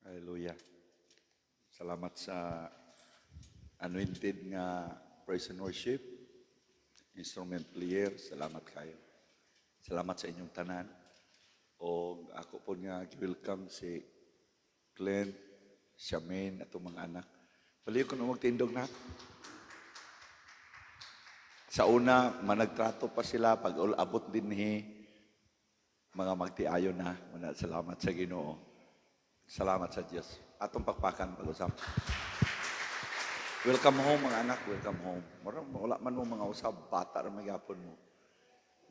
Hallelujah. Salamat sa anointed nga praise and worship, instrument player. Salamat kayo. Salamat sa inyong tanan. O ako po nga welcome si Glenn, Charmaine, at mga anak. Paliw ko na magtindog na. Sa una, managtrato pa sila pag abot din ni mga magtiayon na. Salamat sa Ginoo. Salamat sa Diyos. Atong pakpakan pag-usap. Welcome home mga anak, welcome home. Wala man mo mga usap, bata rin magyapon mo.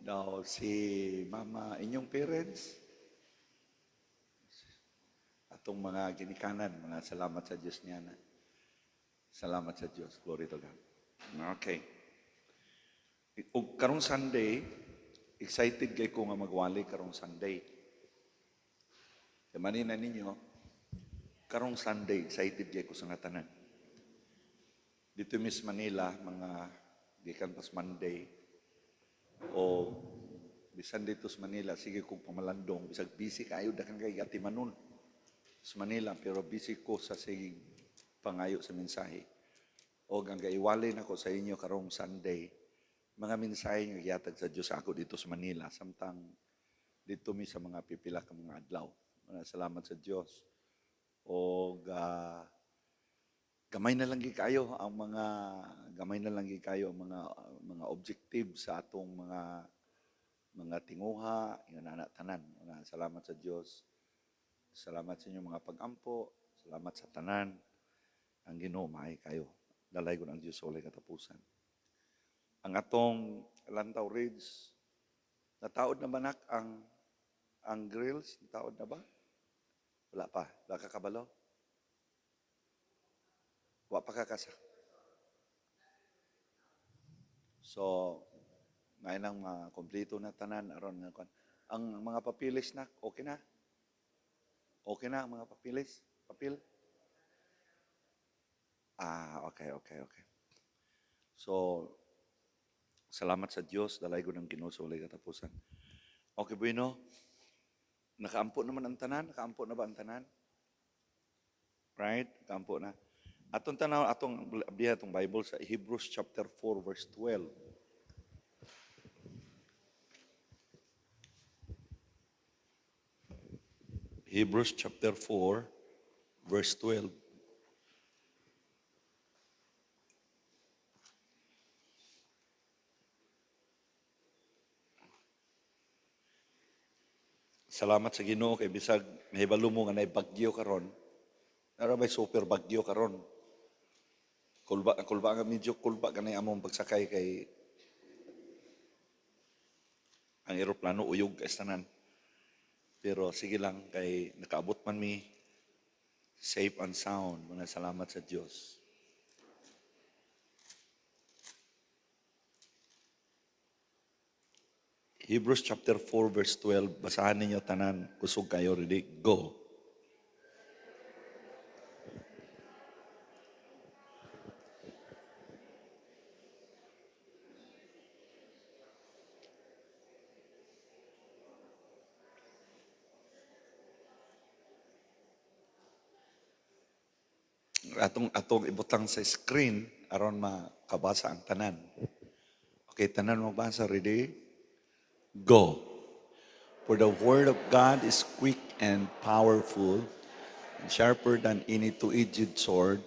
Daw si mama, inyong parents, atong mga ginikanan, mga salamat sa Diyos niya na. Salamat sa Diyos. Glory to God. Okay. Karong Sunday, excited kay ko nga magwali karong Sunday. Manina ninyo, karong Sunday, excited kay ko sa nga tanan. Dito Miss Manila, mga gikan pas Monday, o bisan dito sa Manila, sige kong pamalandong, bisag busy kayo, dakang kay Gatimanon sa Manila, pero busy ko sa sige pangayo sa mensahe. O hanggang iwalin ako sa inyo karong Sunday, mga mensahe nga giyatag sa Diyos ako dito sa Manila, samtang dito mi sa mga pipila ka mga adlaw. Salamat sa Diyos. O gamay na lang kayo ang mga objective sa atong mga tinguha, nga tanan. Salamat sa Diyos. Salamat sa inyong mga pag-ampo. Salamat sa tanan. Ang Ginoo maay kayo. Dalay ko ng Diyos sa walay katapusan. Ang atong Lantaw Ridge, nataod na ba ang grills? Nataod na ba? Wala pa. Wala ka kabalo? Wala pa kakasa. So, ngayon ang kompleto na tanan aron nga kon. Ang mga papilis na okay na? Okay na ang mga papilis? Papil? Okay. So, salamat sa Diyos, dalay ko ng Ginoo sa walay katapusan. Okay, bueno. Nakaampo naman ang tanan? Nakaampo na ba ang tanan? Right? Nakaampo na. Atong tanaw, atong Bible sa Hebrews chapter 4 verse 12. Hebrews chapter 4 verse 12. Salamat sa Ginoo kay bisag mahibalo mo nga nay bagyo karon. Nara may super bagyo karon. Kulba nga medyo kulba kanay among pagsakay kay ang eroplano uyog kay tanan. Pero sige lang kay nakaabot man mi safe and sound. Salamat sa Diyos. Hebrews chapter 4 verse 12. Basahan ninyo tanan. Kusog kayo, ready? Go. Atong ibutang sa screen aron makabasa ang tanan. Okay, tanan magbasa, ready? Go. For the word of God is quick and powerful, and sharper than any two-edged sword,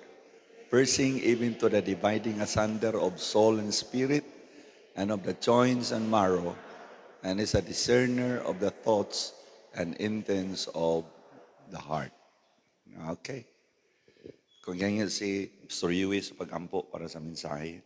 piercing even to the dividing asunder of soul and spirit, and of the joints and marrow, and is a discerner of the thoughts and intents of the heart. Okay. Kung ganyan si Pastor Yui sa pag-ampo para sa mensahe.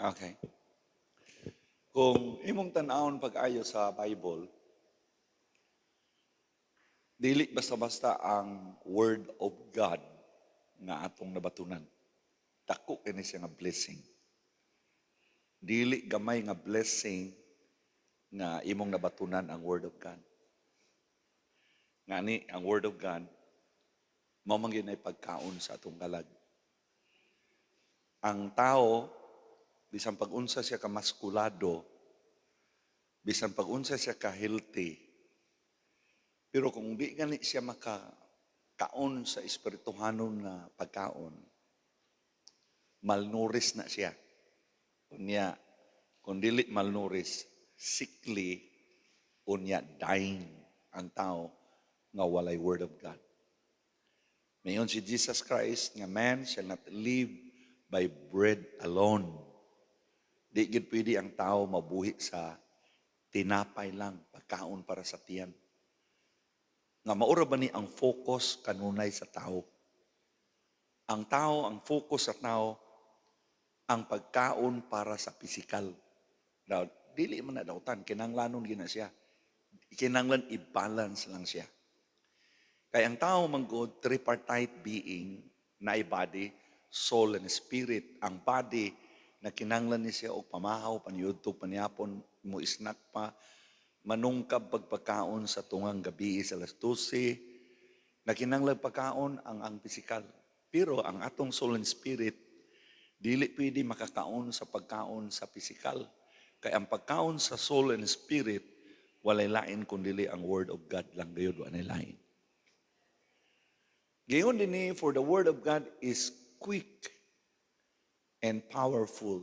Okay. Kung imong tan-awon pag-ayo sa Bible, dili basta-basta ang Word of God nga atong nabatunan. Dako kini siya nga blessing. Dili gamay nga blessing nga imong nabatunan ang Word of God. Ngani ang Word of God mao man gyud ay pagkaon sa atong kalag. Ang tao bisan pag-unsa siya ka maskulado, bisan pag-unsa siya ka healthy, pero kung di gani siya makakaon sa espirituhanon na pagkaon, malnourished na siya. Unya, kung dili malnourished, sickly, unya dying ang tao nga walay Word of God. Mayon si Jesus Christ nga man shall not live by bread alone. Di gid pwede ang tao mabuhi sa tinapay lang, pagkaon para sa tiyan. Nga maura ba ni ang focus kanunay sa tao? Ang tao, ang focus sa tao, ang pagkaon para sa pisikal. Daw, dili man na dautan, kinanglanon gina siya. Kinanglan i-balance lang siya. Kaya ang tao manggod, tripartite being, na body, soul, and spirit. Ang body, na kinanglan ni siya o pamahaw, panyudto, panyapon, mo snack pa, manungkab pagpakaon sa tungang gabi sa alas 12, na kinanglan pagkaon ang pisikal. Pero ang atong soul and spirit, dili pwede makakaon sa pagkaon sa pisikal. Kaya ang pagkaon sa soul and spirit, walay lain kundi ang Word of God lang gayud walay lain. Gayon din ni, for the Word of God is quick and powerful,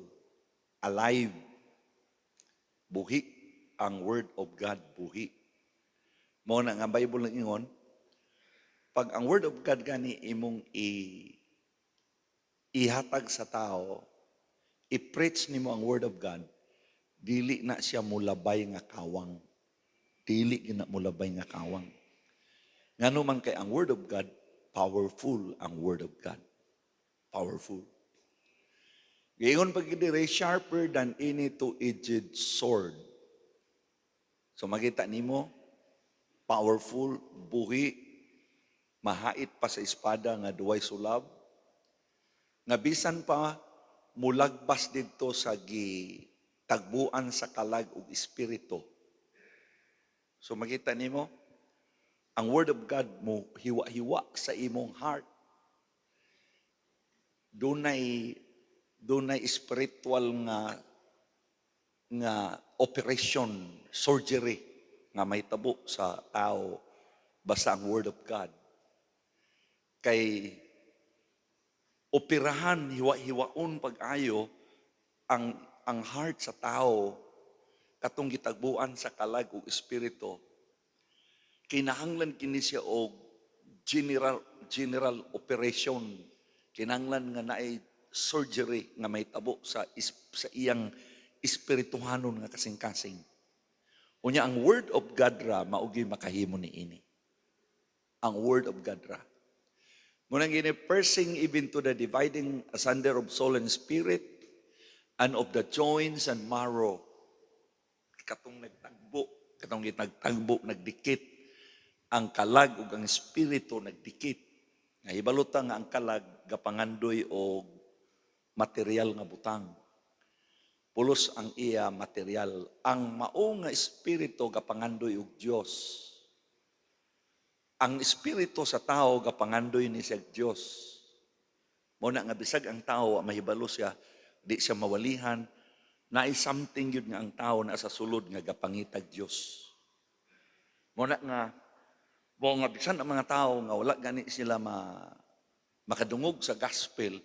alive. Buhi ang Word of God, buhi. Mao na nga Bible ng ingon, pag ang Word of God gani imong ihatag sa tao, i-preach nimo ang Word of God, dili na siya mulabay nga kawang. Dili na mulabay nga kawang. Ngano man kay ang Word of God, powerful ang Word of God. Powerful. Gayon pag dire sharper than any two-edged sword. So makita nimo, powerful, buhi, mahait pa sa espada nga duway sulab, nga bisan pa mulagbas didto sa tagbuan sa kalag ug espiritu. So makita nimo, ang Word of God mo hiwa-hiwa sa imong heart. Dunay spiritual nga operation, surgery nga may tabo sa tao basta ang Word of God. Kay operahan, hiwa-hiwaon pag-ayo ang heart sa tao katong gitagbuan sa kalag ug espiritu. Kinahanglan kini siya og general operation. Kinahanglan nga naay surgery nga may tabo sa iyang espirituhanon nga kasing-kasing. Unya ang Word of God ra maogi makahimo niini. Ang Word of God ra. Munang gini piercing even to the dividing asunder of soul and spirit and of the joints and marrow. Katong nagtagbo, nagdikit ang kalag ug ang espiritu nagdikit. Nga hibalutan nga ang kalag gapangandoy og material nga butang. Pulos ang iya material. Ang mao nga espiritu gapangandoy og Dios. Ang espiritu sa tao gapangandoy ni siya Dios. Mo na nga bisag ang tao mahibalo siya, di siya mawalihan, naay something yun nga ang tao na sa sulod nga gapangitag Dios. Mo na nga bisan ang mga tao nga wala gani sila makadungog sa gospel,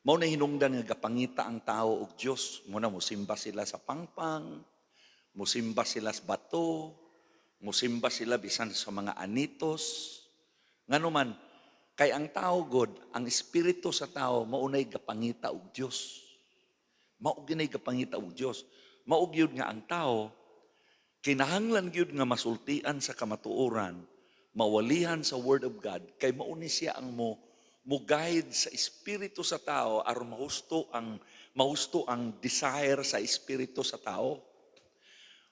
mao na hinungdan nga gapangita ang tao og Dios. Muna mosimba sila sa pangpang, mosimba sila sa bato, mosimba sila bisan sa mga anitos. Ngano man, kay ang tao God, ang espiritu sa tao maunay gapangita og Dios. Mao ginay gapangita og Dios. Mao gyud nga ang tao kinahanglan gyud nga masultian sa kamatuoran, mawalihan sa Word of God, kay mauni siya ang mo-guide sa espiritu sa tao aron mahusto ang desire sa espiritu sa tao.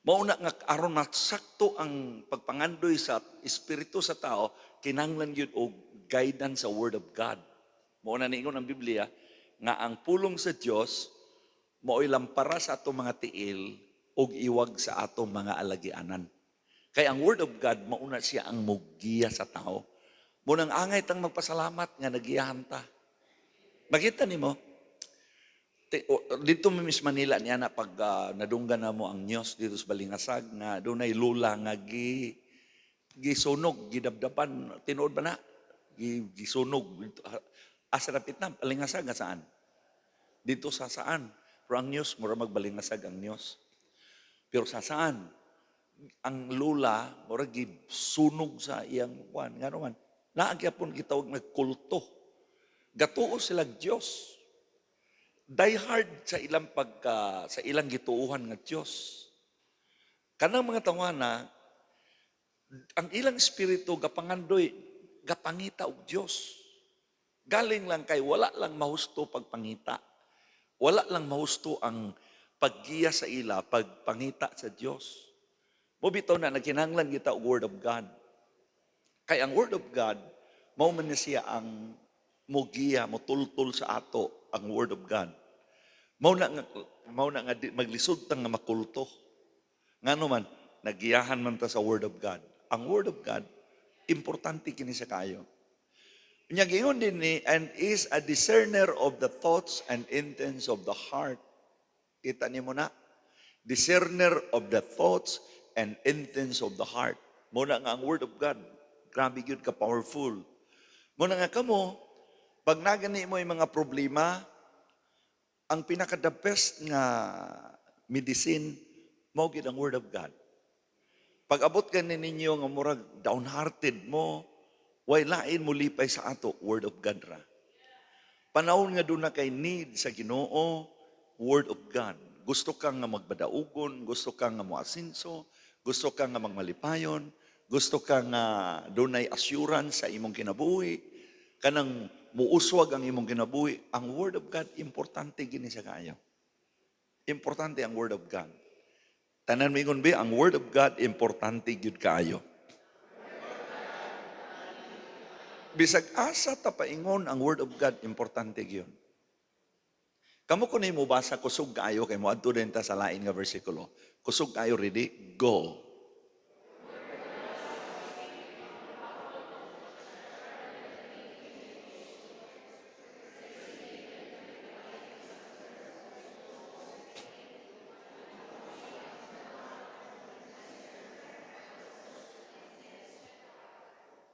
Mauna nga aron masakto ang pagpangandoy sa espiritu sa tao, kinahanglan gyud og guidance sa word of God. Mauna niingon ang Biblia nga ang pulong sa Dios mao'y lampara sa atong mga tiil ug iwag sa atong mga alagianan. Kay ang word of God mauna siya ang mugiya sa tao. Munang angay tang magpasalamat nga nagiyahan ta. Makita nimo dito mi Miss Manila niya na pag nadunggan na mo ang news dito sa Balingasag nga dunay lula nga gisunog, gidabdapan, tinuod ba na? Gisunog. Asa rapit na, Balingasag nga saan? Dito sa saan? Pero ang news, mura magbalingasag ang news. Pero sa saan? Ang lula, mura gisunog sa iyang kuwan. Nga naman, naagyapon gitawag nagkulto. Gatuo sila Diyos. Die hard sa sa ilang gituuhan nga Diyos. Kanang mga tawana, ang ilang espiritu gapangandoy, gapangita og Diyos. Galing lang kay wala lang mahusto pagpangita. Wala lang mahusto ang paggiya sa ila, pagpangita sa Diyos. Mubitaw na nagkinahanglan kita og Word of God. Kay ang Word of God, mao man na siya ang mugiya, motultol sa ato ang Word of God. Mao na nga maglisod tang nga makulto. Ngano man nagiyahan man ta sa Word of God. Ang Word of God importante kini sa kayo. Nya gingon din ni and is a discerner of the thoughts and intents of the heart. Kita nimo na discerner of the thoughts and intents of the heart. Muna nga ang Word of God. Grabe yun ka powerful. Muna nga kamo, pag nagani mo yung mga problema, ang pinaka-the best nga medicine, mao gid ang Word of God. Pag abot ganin ninyo nga murag downhearted mo, way lain mo lipay sa ato, Word of God ra. Panahon nga doon na kay need sa Ginoo, Word of God. Gusto kang nga magbadaugon, gusto kang nga moasinso, gusto kang nga magmalipayon, gusto kang nga dunay assurance sa imong kinabuhi, kanang muuswag ang imong kinabuhi, ang Word of God, importante gini sa kayo. Importante ang Word of God. Tanan mo ingon ba, ang Word of God, importante gyud kaayo. Bisag asa tapaingon ang Word of God, importante gyud. Kamo ko mo basa, kusog kaayo, kay mo adto din ta sa lain nga bersikulo. Kusog kaayo, ready? Go.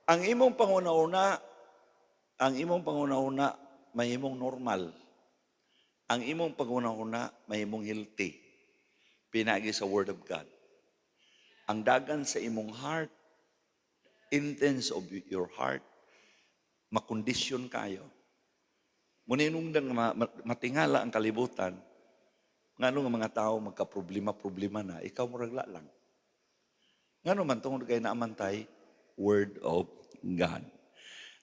Ang imong panguna-una, may imong normal. Ang imong panguna-una, may imong healthy. Pinagi sa Word of God. Ang dagan sa imong heart, intents of your heart, makondisyon kayo. Muninungdan matingala ang kalibutan, ngano nga mga tao magka-problema na, ikaw muragla lang. Ngano man tungod kay naamantay, Word of God.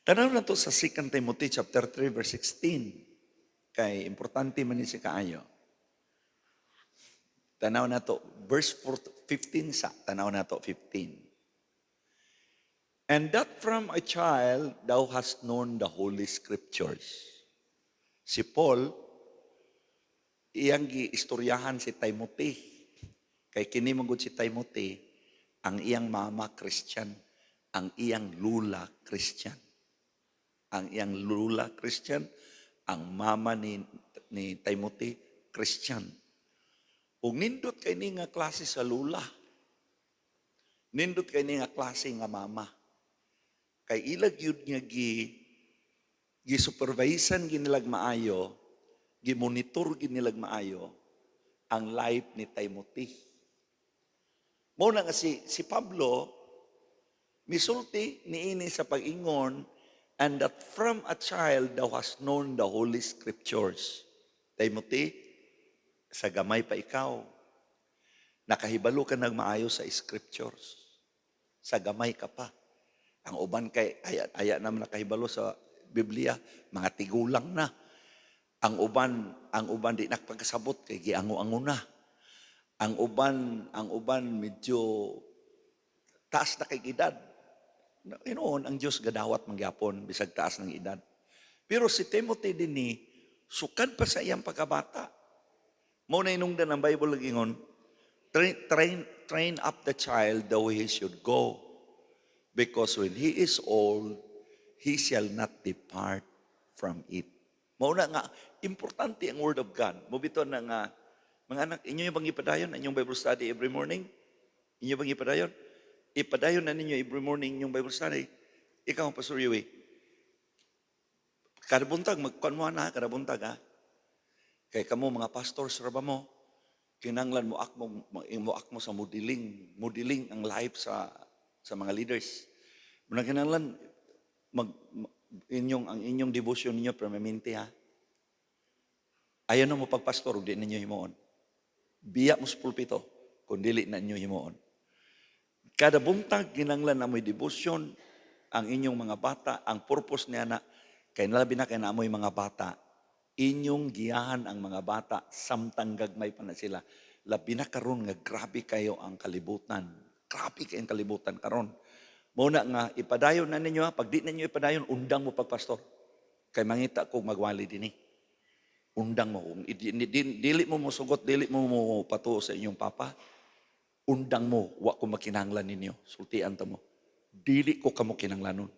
Tanaw na to sa 2 Timothy chapter 3 verse 16. Kay importante man ni si kaayo. Tanaw na to verse 15 sa tanaw na to 15. And that from a child thou hast known the holy scriptures. Si Paul iyang giistoryahan si Timothy. Kay kini magud si Timothy ang iyang mama Christian. Ang iyang lula Christian. Ang iyang lula Christian, ang mama ni Timothy Christian. Ug nindot kay ni nga klase sa lula. Nindot kay ni nga klase nga mama. Kay ilag yun nga gi-supervisean ginilag maayo, gi-monitor ginilag maayo ang life ni Timothy. Mao na nga si Pablo misulti niini sa pag-ingon, and that from a child thou hast known the Holy Scriptures. Timothy, sa gamay pa ikaw, nakahibalo ka nagmaayo sa Scriptures. Sa gamay ka pa. Ang uban kay aya naman nakahibalo sa Biblia, mga tigulang na. Ang uban di nakapagkasabot kay giango-ango na. Ang uban medyo taas na kay edad. Inoon ang Dios gadawat mangyapon bisag taas ng edad. Pero si Timothy din ni sukad pa sa iyang pagkabata. Mao na inungdan ang Bible gingon, train up the child the way he should go. Because when he is old, he shall not depart from it. Mao na nga, importante ang Word of God. Mubito na nga, mga anak, inyo yung bang ipadayon ang inyong Bible study every morning? Inyo bang ipadayon? Ipadayon na ninyo every morning yung Bible study. Ikaw, Pastor Yui, kada buntag, magkuhan na, kada buntag ha. Kay kamo mga pastors, raba mo, kinanglan mo akmo sa modeling ang life sa mga leaders. Muna kinanglan, ang inyong devotion ninyo permanente ha. Ayaw na mo pagpastor, di ninyo himuon. Biya mo sa pulpito, kung dili na ninyo himuon. Kada buntag, kinanglan na mo'y devotion, ang inyong mga bata, ang purpose niya na, kay nalabi na kay naamoy mga bata, inyong giyahan ang mga bata, samtang gagmay pa na sila. Labi na karon nga grabe kayo ang kalibutan. Grabe kayo ang kalibutan karon. Muna nga, ipadayon na ninyo ha. Pag di ninyo ipadayon, undang mo pagpastor. Kay mangita kong magwali din eh. Undang mo. Dili mo sugot, dili mo patuo sa inyong papa. Undang mo, wa ko makinanglan ninyo. Sultian ta mo. Dili ko kamo kinanglanon.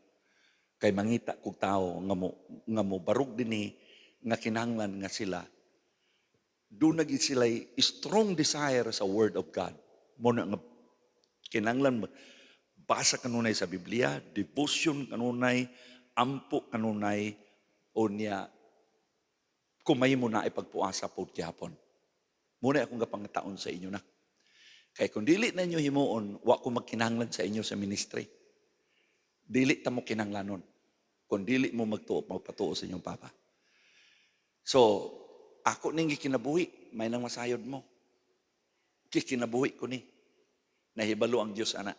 Kay mangita kong tao nga mo barug din eh, nga kinanglan nga sila. Doon naging sila strong desire sa Word of God. Muna nga kinanglan basa kanunay sa Biblia, devotion kanunay, ampo kanunay, o niya, kumay mo na ipagpuasa po kihapon. Muna akong gapangataon sa inyo na. Kaya kung dili na inyo himuon, wa ko magkinanglan sa inyo sa ministry. Dili ta mo kinanglanon. Kung dili mo magpatuo sa inyong papa. So, ako ning kinabuhi, may nang masayod mo. Kikinabuhi ko ni. Nahibalo ang Diyos, anak.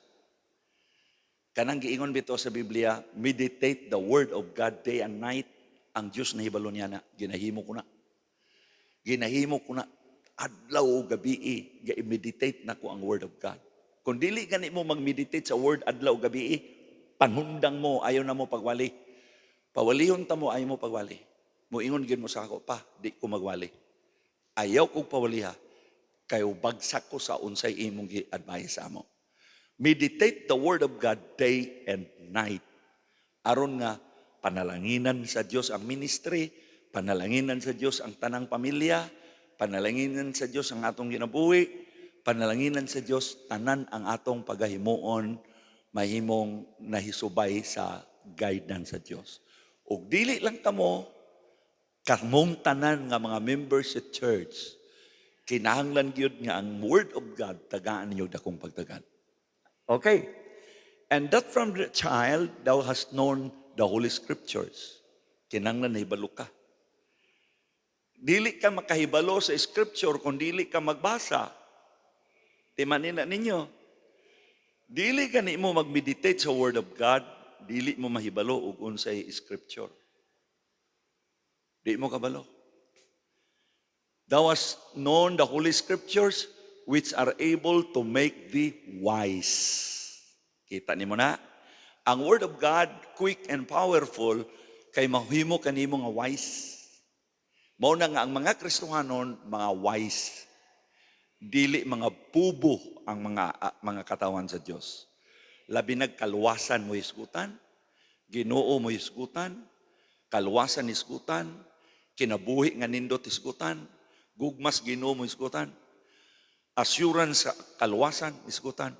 Kanang giingon bito sa Biblia, meditate the Word of God day and night. Ang Diyos nahibalo niya na, ginahimo ko na. Ginahimo ko na, adlaw o gabi, ga-meditate na ko ang Word of God. Kung dili gani mo mag-meditate sa Word adlaw o gabi, panundang mo, ayaw na mo pagwali. Pawalihon ta mo, ayaw mo pagwali. Muingon gid mo sa ako, pa, di ko magwali. Ayaw kong pawaliha, kayo bagsak ko sa unsay imong gi-advise sa mo. Meditate the Word of God day and night. Aron nga, panalanginan sa Diyos ang ministry, panalanginan sa Diyos ang tanang pamilya, panalanginan sa Diyos ang atong ginabuhi, panalanginan sa Diyos tanan ang atong pagahimuon, mahimong nahisubay sa guidance sa Diyos. Ug dili lang kamong tanan nga mga members sa church, kinahanglan gyud nga ang Word of God tagaan ninyo dakong pagtagan. Okay. And that from the child, thou hast known the Holy Scriptures. Kinanglan nahibalo ka. Dili ka makahibalo sa Scripture kung dili ka magbasa. Timanin na ninyo. Dili ka ni mo mag-meditate sa Word of God, dili mo mahibalo og unsay Scripture. Di mo kabalo. Thou hast known the Holy Scriptures, which are able to make thee wise. Kita nimo na? Ang Word of God, quick and powerful, kay mahimo kanimo nga wise. Mao na nga ang mga Kristohanon, mga wise. Dili mga bubo ang mga katawan sa Dios. Labi nagkalwasan mo isgutan, Ginoo mo isgutan, kalwasan isgutan, kinabuhi nga nindot isgutan, gugmas Ginoo mo isgutan. Assurance sa kalwasan, isgutan.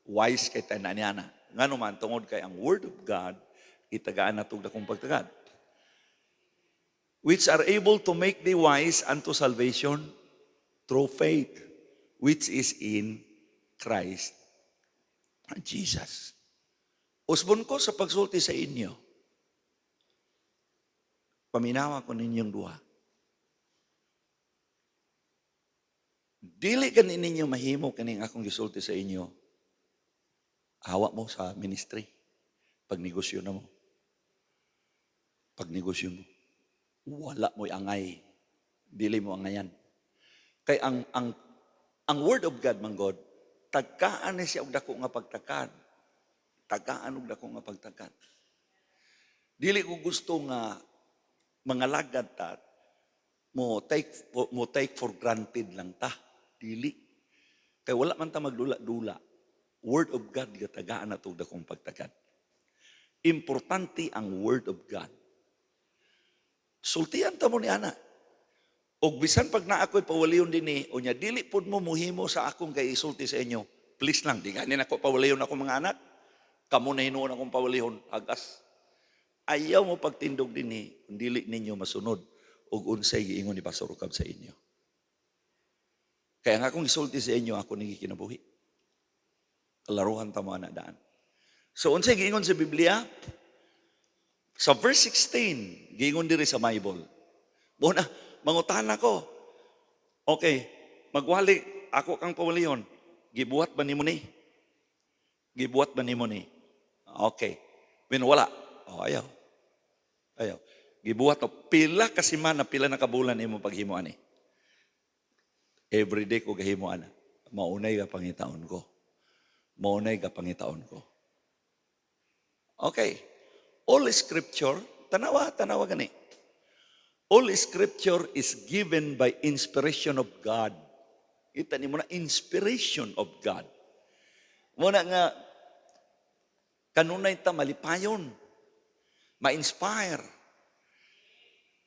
Wise kay tananyana. Nga naman, tungod kay ang Word of God, itagaan na itong dakong pagtagad. Which are able to make thee wise unto salvation through faith, which is in Christ Jesus. Usbon ko sa pagsulti sa inyo, paminawa ko ninyong duha. Dili ganin ninyo mahimo kaning akong gisulti sa inyo. Hawa mo sa ministry. Pag negosyo na mo. pagnegosyo mo. Wala mo'y angay. Dili mo angayan. Kay ang word of God, man God, tagkaan ni siya og dako nga pagtakan. Tagkaan og dako nga pagtakan. Dili ko gusto nga mga lagad ta mo take for granted lang ta. Dili. Kay wala man ta magdula-dula. Word of God gatagaan na itong dakong pagtagan. Importante ang word of God. Sultihan ta mo ni ana. Og bisan pag na ako'y pawaliyon din o niya, dili pod mo muhimo sa akong kay isulti sa inyo. Please lang, di ganin ako pawaliyon ako mga anak. Kamo na hinuon akong pawalihon, agas. Ayaw mo pagtindog din kung dili ninyo masunod og unsay giingon ni Pastor Rukab sa inyo. Kaya nga akong isulti sa inyo, ako nang kinabuhi. Kalaruhan ta mo ana daan. So unsay giingon sa Biblia? Sa verse 16, giingon diri sa Bible. Muna, mangutana ko. Okay, magwali, ako kang pawaliyon. Gibuhat ba ni mo ni? Gibuhat ba ni mo ni? Okay. Wala. Ayaw. Ayaw. Gibuhat o pila kasi man na pila na kabulan imo paghimuan ni. Everyday ko gahimuan na. Maunay ka pangitaon ko. Maunay ka pangitaon ko. Okay. All scripture, tanawa gani. All scripture is given by inspiration of God. Ita ni mo na inspiration of God. Muna nga, kanunay ta malipayon. Ma-inspire.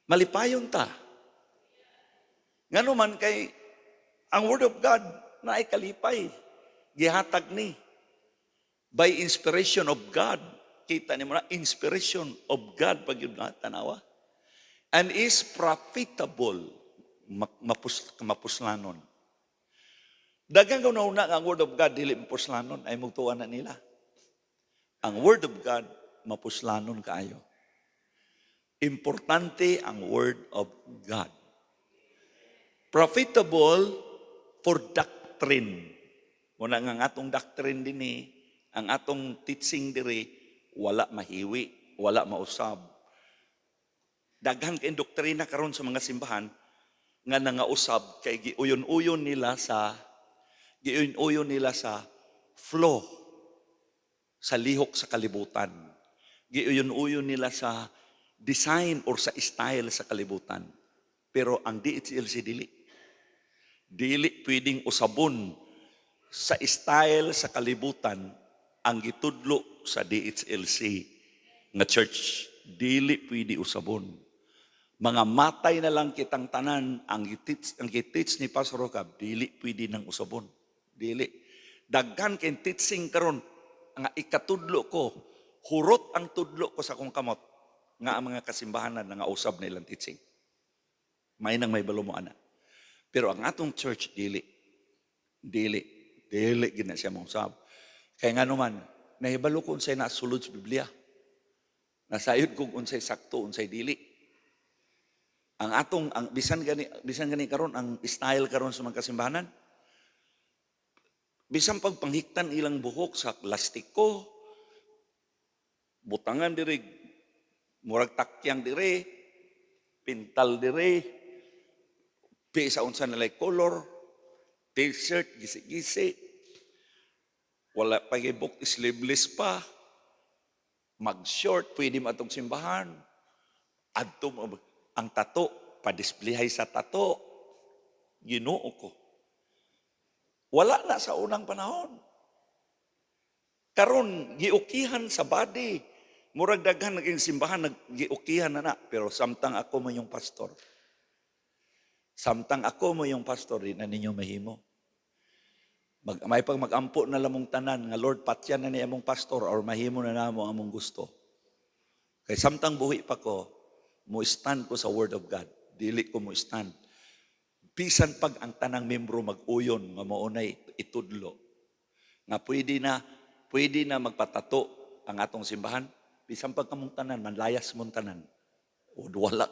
Malipayon ta. Nga naman kay, ang word of God na ay kalipay. Gihatag ni. By inspiration of God. Kita ni mo na, inspiration of God pag yun nga tanawa. And is profitable. Mapuslanon. Dagang kauna ang word of God, dili mapuslanon, ay magtuwa na nila. Ang word of God, mapuslanon kaayo. Importante ang word of God. Profitable for doctrine. Muna nga atong doctrine din ang atong teaching diri, wala mahiwi, wala mausab. Daghan kay doktrina karon sa mga simbahan nga nangausab kay giuyon-uyon nila sa flow sa lihok sa kalibutan. Giuyon-uyon nila sa design or sa style sa kalibutan. Pero ang DHLC dili pwedeng usabon sa style sa kalibutan ang gitudlo sa DHLC nga church. Dili pwede usabon. Mga matay na lang kitang tanan ang giteach ni Pastor Rukab, dili pwede nang usabon. Dili. Daghan kay teaching karon nga ikatudlo ko, hurot ang tudlo ko sa kong kamot nga ang mga kasimbahanan nga usab na ilang teaching. May nang may balo mo ana. Pero ang atong church dili gina siya mausab. Kaya nga naman, nahibalo ko unsay nasulod sa Biblia. Nasayod kog unsay sakto, unsay dili. Ang bisan gani karon ang style karon sa mga kasimbahanan. Bisan pagpanghiktan ilang buhok sa plastiko, butangan diri, murag takyang diri, pintal diri, sa unsa nalay color, t-shirt, gisi-gisi, wala pa gibok sleeveless pa, mag-short, pwede matong simbahan, adto ang tato, pa-displayhay sa tato, Ginoo ko. Wala na sa unang panahon. Karon giukihan sa body. Murag daghan naging simbahan giukihan na. Pero samtang ako mo yung pastor. Samtang ako mo yung pastor, di na ninyo mahimo. May pag mag-ampo na lamong tanan, nga Lord, patyan na niya among pastor or mahimo na namo among gusto. Kay samtang buhi pa ko, mo stand ko sa word of God. Dili ko mo stand. Bisan pag ang tanang membro mag-uyon, nga maunay itudlo. Nga pwede na magpatato ang atong simbahan. Bisan pag kamong tanan, manlayas mong tanan. O wa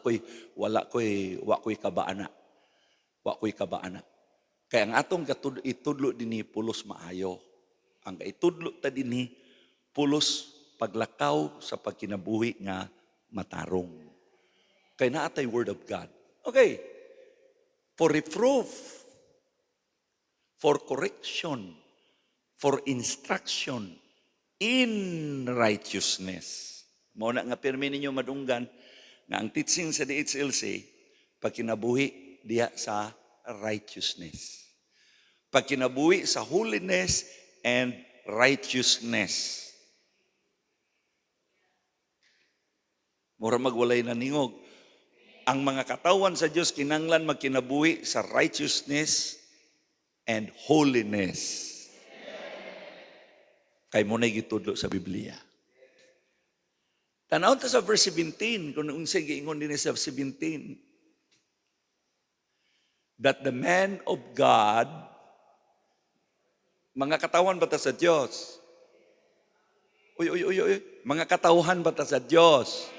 ko'y kabaana. Wa ko'y kabaana. Kaya ang atong itudlo dinhi pulos maayo. Ang itudlo ta dinhi pulos paglakaw sa pagkinabuhi nga matarong. Kay naatay word of God. Okay. For reproof, for correction, for instruction in righteousness. Mao na nga pirmi ninyo madunggan nga ang teaching sa DHLC pagkinabuhi diha sa righteousness. Pagkinabuhi sa holiness and righteousness. Mura magwalay na ningog. Ang mga katawan sa Diyos kinanglan magkinabuhi sa righteousness and holiness. Kay mo na gitudlo sa Biblia. Tanaw ta sa verse 17, kung unsay giingon din sa 17, that the man of God, mga katawan ba ta sa Diyos? Uy. Mga katauhan ba ta sa Diyos?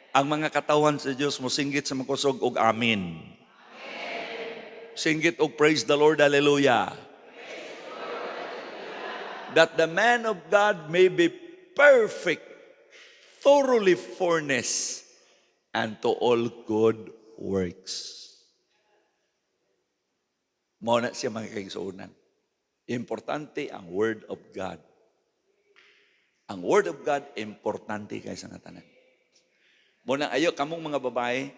Ang mga katawan sa Diyos mo singgit sa makusog og amin. Singgit og praise the Lord, hallelujah. That the man of God may be perfect, thoroughly furnished, and to all good works. Mao na siya mga kaigsuonan. Importante ang Word of God. Ang Word of God, importante kaysa nga tanan. Muna ayo kamong mga babae,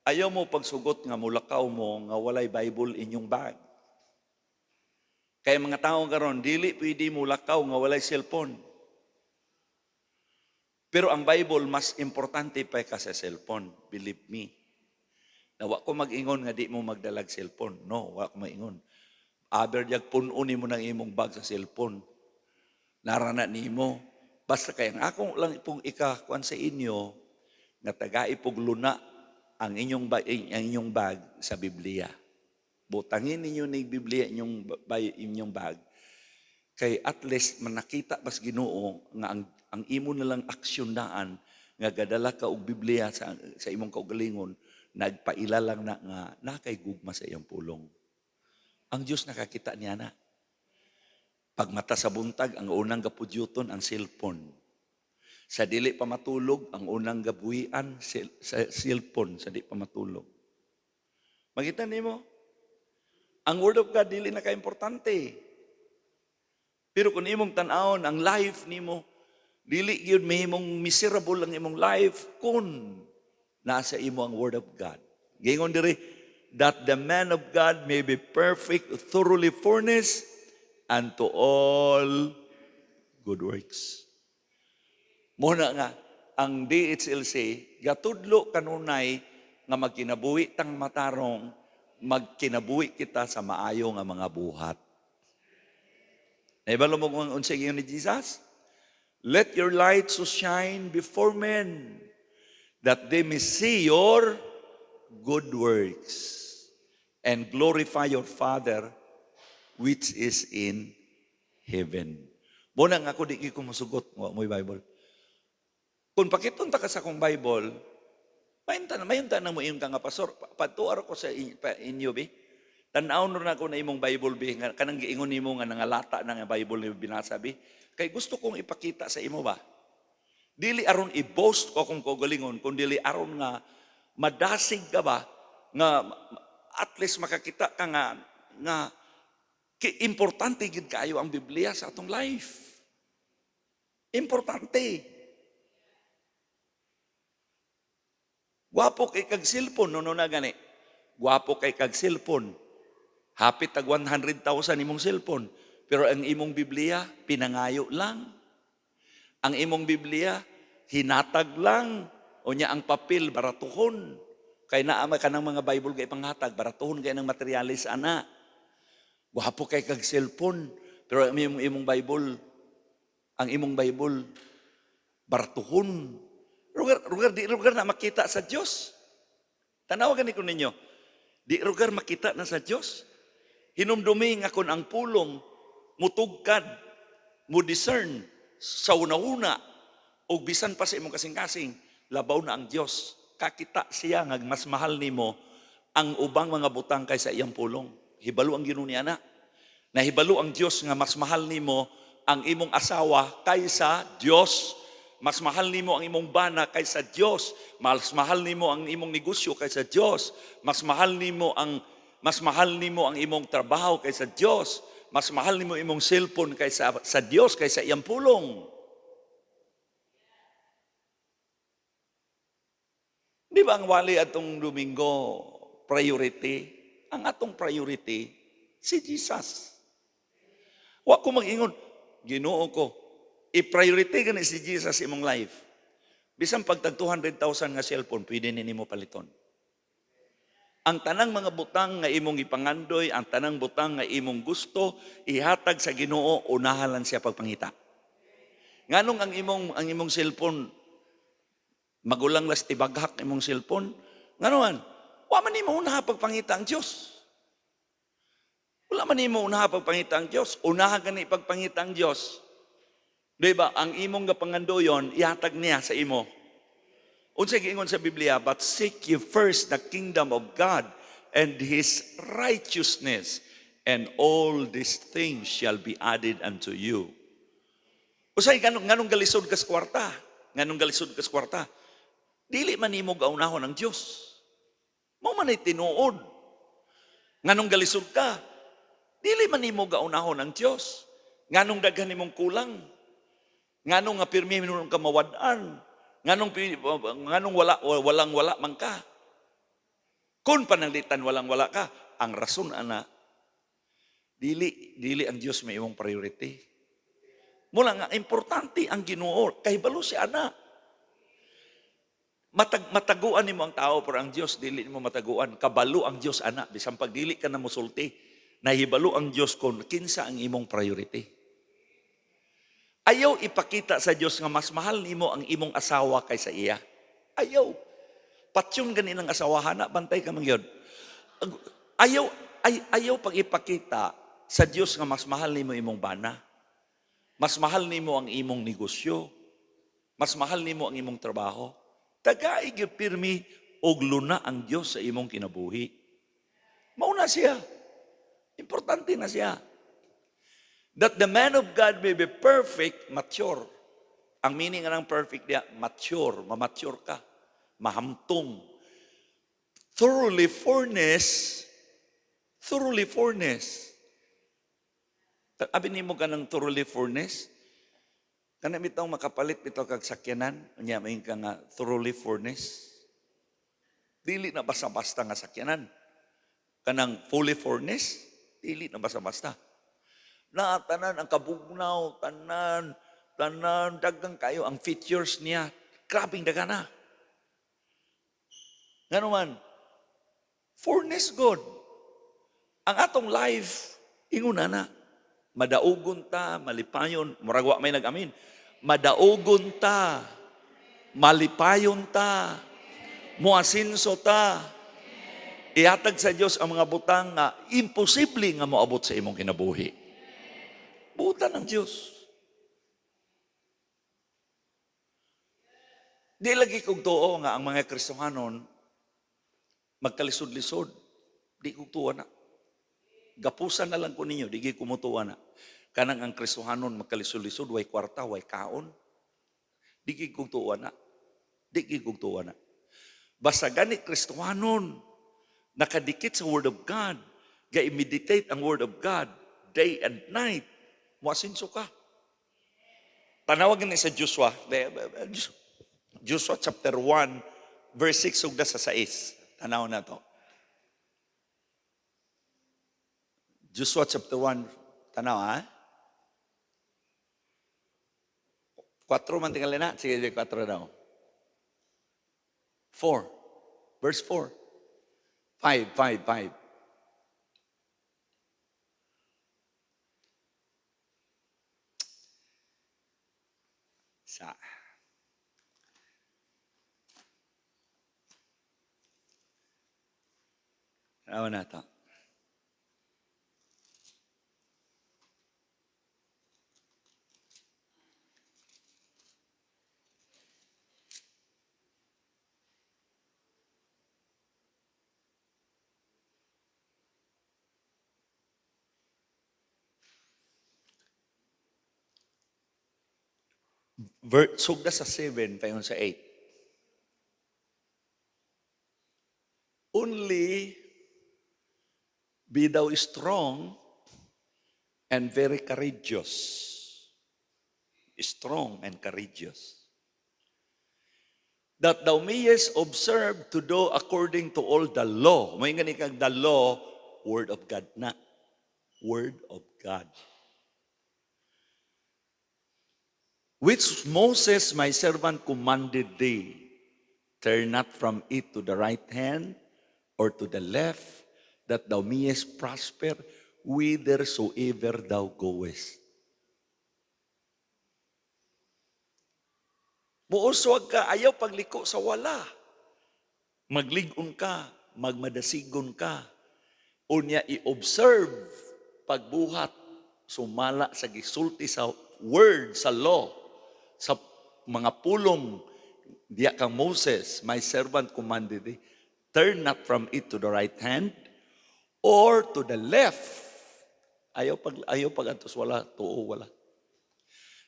ayaw mo pagsugot nga mulakaw mo nga walay Bible inyong bag. Kaya mga tao karon dili pwede mulakaw nga walay cellphone. Pero ang Bible mas importante pa ka sa cellphone, believe me. Na wa ko mag-ingon nga di mo magdalag cellphone. No, wa ko maingon. Aber jag punon nimo ng imong bag sa cellphone. Narana nimo. Basta kay ang akong lang pong ikakuan sa inyo nga taga-ipog luna ang inyong bag sa Biblia. Butangin ninyo ng Biblia inyong bag. Kay at least manakita bas Ginoo nga ang imo nalang aksyonan nga gadala ka og Biblia sa imong kaugalingon, nagpaila lang na nga nakay gugma sa iyang pulong. Ang Diyos nakakita niya na. Pagmata sa buntag, ang unang gapudyuton ang cellphone. Sa dili pa matulog, ang unang gabuhian sa cellphone, sa dili pa matulog. Makita nimo? Ang Word of God dili na ka-importante. Pero kung imong tan-awon ang life nimo, dili gyud mahimong miserable ang imong life kung nasa imo ang Word of God. Gingon diri, that the man of God may be perfect, thoroughly furnished, and to all good works. Muna nga, ang DHLC, gatudlo kanunay nga magkinabuhi tang matarong, magkinabuhi kita sa maayo nga mga buhat. Naibalo mo kung unsay giingon ni Jesus? Let your light so shine before men, that they may see your good works and glorify your Father which is in heaven. Muna nga ako di ko masugot mo Bible. Kung pakitunta ka sa akong Bible, mayunta na mo iyong nga pastor, patuar ko sa inyo, bi. Tanaw na ako na imong Bible, bi, kanang giingon nimo nga nangalata na nga Bible ni binasa, bi. Kay gusto kong ipakita sa imo ba? Dili aron i-boast ko akong kaugalingon, kung dili aron nga madasig ka ba, nga at least makakita ka nga importante gid kaayo ang Biblia sa atong life. Importante. Gwapo kay kag cellphone, no na gani. Gwapo kay kag cellphone. Hapit tag 100,000 imong cellphone. Pero ang imong Biblia, pinangayo lang. Ang imong Biblia, hinatag lang. O niya ang papel, baratuhon. Kay naama ka ng mga Bible kay panghatag, baratuhon kay ng materialis, ana. Gwapo kay kag cellphone. Pero ang imong Bible, baratuhon. Rugar na makita sa Diyos. Tanawagan ko ninyo. Di rugar makita na sa Diyos. Hinumdumi nga kun ang pulong, mutugkad, mo discern, sa una-una, o bisan pa sa imong kasing-kasing, labaw na ang Diyos. Kakita siya nga mas mahal nimo ang ubang mga butang kaysa iyang pulong. Hibalo ang Ginoo niya na. Nahibalo ang Diyos nga mas mahal nimo ang imong asawa kaysa Diyos. Mas mahal nimo ang imong bana kaysa Dios. Mas mahal nimo ang imong negosyo kaysa Dios. Mas mahal nimo ang imong trabaho kaysa Dios. Mas mahal nimo imong cellphone kaysa sa Dios kaysa iyang pulong. Di ba ang wali atong Domingo priority? Ang atong priority si Jesus. Wa ko mag-ingon, Ginoo ko, i-priority gani si Jesus imong life. Bisan pagtag 200,000 nga cellphone, pwede nimo paliton. Ang tanang mga butang nga imong ipangandoy, ang tanang butang nga imong gusto, ihatag sa Ginoo, unahan siya pagpangita. Nganong ang imong cellphone, magulang las tibaghak imong cellphone, nganuan, wa man nimo unaha pagpangita ang Dios. Wala man nimo unaha pagpangita ang Dios, unaha gani pagpangita ang Dios. Diba, ang imong gapangandoyon, ihatag niya sa imo. Unsay giingon sa Biblia, but seek ye first the kingdom of God and His righteousness, and all these things shall be added unto you. Usay nganong galisod ka sa kwarta? Nganong galisod ka sa kwarta? Dili man nimo gaunahon ang Dios. Mao man ay tinuod. Nganong galisod ka? Dili man nimo gaunahon ang Dios. Nganong daghan nimong kulang? Nganong nga pirmi minun ka mawad-an? Nganong walang-wala man ka? Kung pananglitan walang-wala ka, ang rason ana, dili ang Dios may imong priority. Mula nga, importante ang Ginoo, kahibalo si ana. Mataguan nimo ang tao, pero ang Dios, dili nimo mataguan. Kabalo ang Dios, ana. Bisan pag dili ka na musulti, nahibalo ang Dios kung kinsa ang imong priority. Ayaw ipakita sa Diyos nga mas mahal nimo ang imong asawa kaysa iya. Ayaw. Patsyon ganin ang asawahan na, bantay ka mangyod. Ayaw pag ipakita sa Diyos nga mas mahal nimo imong bana. Mas mahal nimo ang imong negosyo. Mas mahal nimo ang imong trabaho. Tagaig pirmi og luna ang Diyos sa imong kinabuhi. Mauna siya. Importante na siya. That the man of God may be perfect, mature. Ang meaning ng perfect niya, mature, mamature ka, mahamtong. Thoroughly furnace. Abi nimo ka ng thoroughly furnace? Kana bitaw makapalit bitaw kag sakyanan, unya maing ka nga thoroughly furnace. Dili na basta-basta nga sakyanan. Kanang fully furnace, dili na basta-basta. Na tanan ang kabugnaw, tanan, dagang kayo ang features niya. Grabing daga na. Nga naman, furnace God. Ang atong life, inguna na. Madaugon ta, malipayon. Muragwa may nag-amin. Madaugon ta, malipayon ta, muasinso ta. Ihatag sa Diyos ang mga butang nga imposible nga moabot sa imong kinabuhi. Buutan ng Diyos. Di lagi kong tuo nga ang mga Kristohanon magkalisod-lisod. Di kong tuwa na. Gapusan na lang ko ninyo, di kumutuwa na. Kanang ang Kristohanon magkalisod-lisod, way kwarta, way kaon. Di kong tuwa na. Di kong tuwa na. Basta gani Kristohanon, nakadikit sa Word of God, ga-meditate ang Word of God, day and night, muasinso ka. Tanawag ni sa Joshua chapter 1, verse 6, ug sa 6. Tanaw na to. Joshua chapter 1, tanaw ha? 4 man tinggal na. Sige, 4 daw. 4. Verse 4. 5. Ano na to? Sugda sa 7, payon sa 8. Only be thou strong and very courageous. Strong and courageous. That thou mayest observe to do according to all the law. May nga kag the law, word of God na. Word of God. Which Moses, my servant, commanded thee. Turn not from it to the right hand or to the left, that thou mayest prosper whithersoever thou goest. Muuswag ka, ayaw pagliko sa wala. Magligon ka, magmadasigon ka. Unya i-observe pagbuhat, sumala sa gisulti sa word, sa law, sa mga pulong diya kang Moses, my servant commanded thee, turn not from it to the right hand or to the left. Ayaw pag antos wala, tuo wala.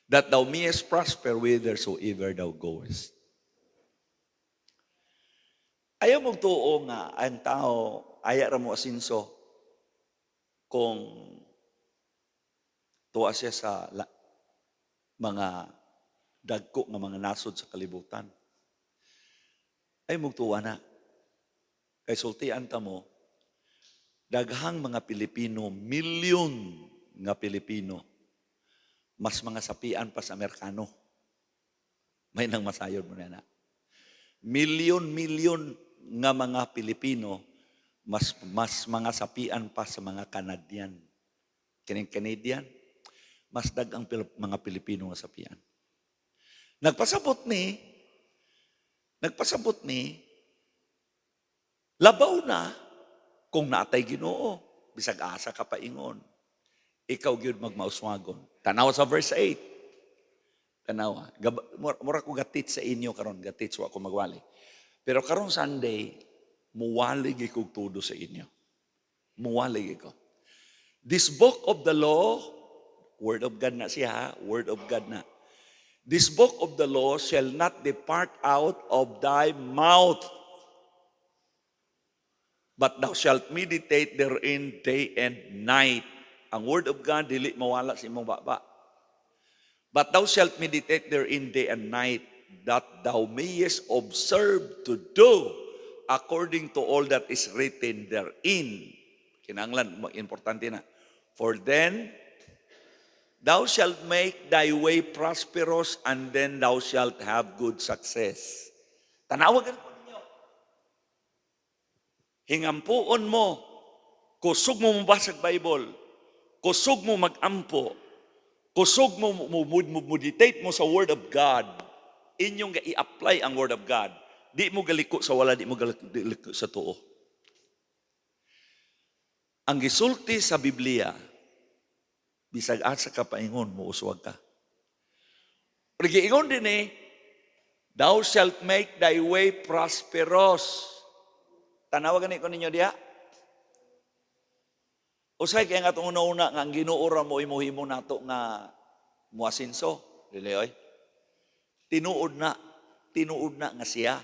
That thou mayest prosper whithersoever thou goest. Ayaw mong tuo nga ang tao, aya ra mo asinso kung tuwa siya sa mga dagko nga mga nasod sa kalibutan. Ay mong tuwa na. Kay sultian ta mo, daghang mga Pilipino, milyon nga Pilipino, mas mga sapian pa sa Amerikano. May nang masayod mo na. Milyon nga mga Pilipino, mas mga sapian pa sa mga Canadian. Kining Canadian, mas dagang mga Pilipino nga sapian. Nagpasabot ni, labaw na kung naatay Ginoo, bisag asa ka paingon. Ikaw gyud magmauswagon. Tanawa sa verse 8. Tanawa. Mura ko gatit sa inyo karon, gatit wa ko magwali. Pero karong Sunday, muwalig ko tudo sa inyo. Muwalig ko. This book of the law, word of God na siya, word of God na. This book of the law shall not depart out of thy mouth, but thou shalt meditate therein day and night. Ang word of God, dili mawala sa imong baba. But thou shalt meditate therein day and night, that thou mayest observe to do according to all that is written therein. Kinanglan, importante na. For then, thou shalt make thy way prosperous, and then thou shalt have good success. Tanawagan po ninyo. Hingampuon mo, kusog mo mabasag Bible, kusog mo magampo, kusog mo meditate mo sa Word of God, inyong i-apply ang Word of God. Di mo galiko sa wala, di mo galiko sa tuo. Ang gisulti sa Biblia, bisag asa ka paingon mo, uswag ka. Pero giingon din thou shalt make thy way prosperous. Tanawagan ko ninyo diha. Usay kaya nga itong una-una nga ang ginuura mo imuhimo nato nga muasinso. Dili oy. Tinuod na nga siya.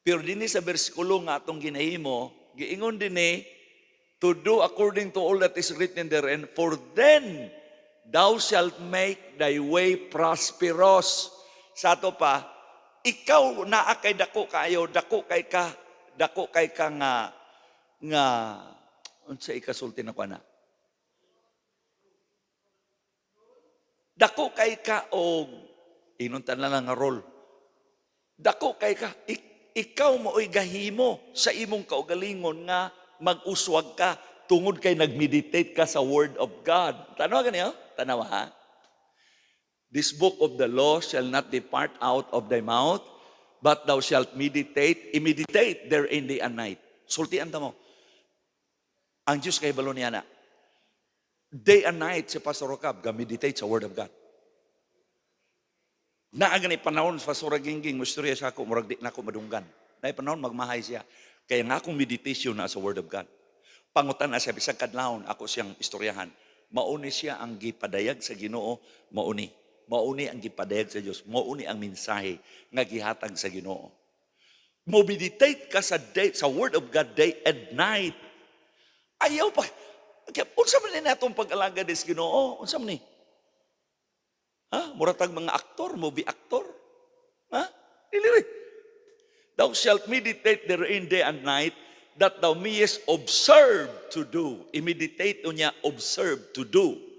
Pero dinhi sa bersikulo nga atong ginahimo, giingon dinhi to do according to all that is written therein, for then thou shalt make thy way prosperous. Sa ato pa, ikaw naa kay dako kayo, dako kay ka nga unsa ikasulti na kana. Dako kay ka og inuntan na lang nga role. Dako kay ka, ikaw mao'y gahimo sa imong kaugalingon nga mag-uswag ka tungod kay nag-meditate ka sa Word of God. Tanawa ganiyo? Tanawa ha? This book of the law shall not depart out of thy mouth, but thou shalt meditate therein day and night. Sultian ta mo. Ang Diyos kay balo niya na. Day and night si Pastor Rocab, ga-meditate sa Word of God. Naagani panahon sa Pastor Gingging, musturya siya ako, murag di na ako madunggan. Naay panahon, magmahay siya. Kaya nga akong meditation na sa Word of God. Pangutan na siya, bisag kadlawon, ako siyang istoryahan. Mauni siya ang gipadayag sa Ginoo, mauni. Mauni ang gipadayag sa Dios, mauni ang mensahe nga gihatag sa Ginoo. Meditate ka sa word of God day and night. Ayaw pa. Unsa man ni natong pag-alagad is Ginoo? Unsa man ni? Muratag mga aktor, movie aktor. Dili. Thou shalt meditate therein day and night, that thou mayest observe to do. I-meditate niya, observe to do.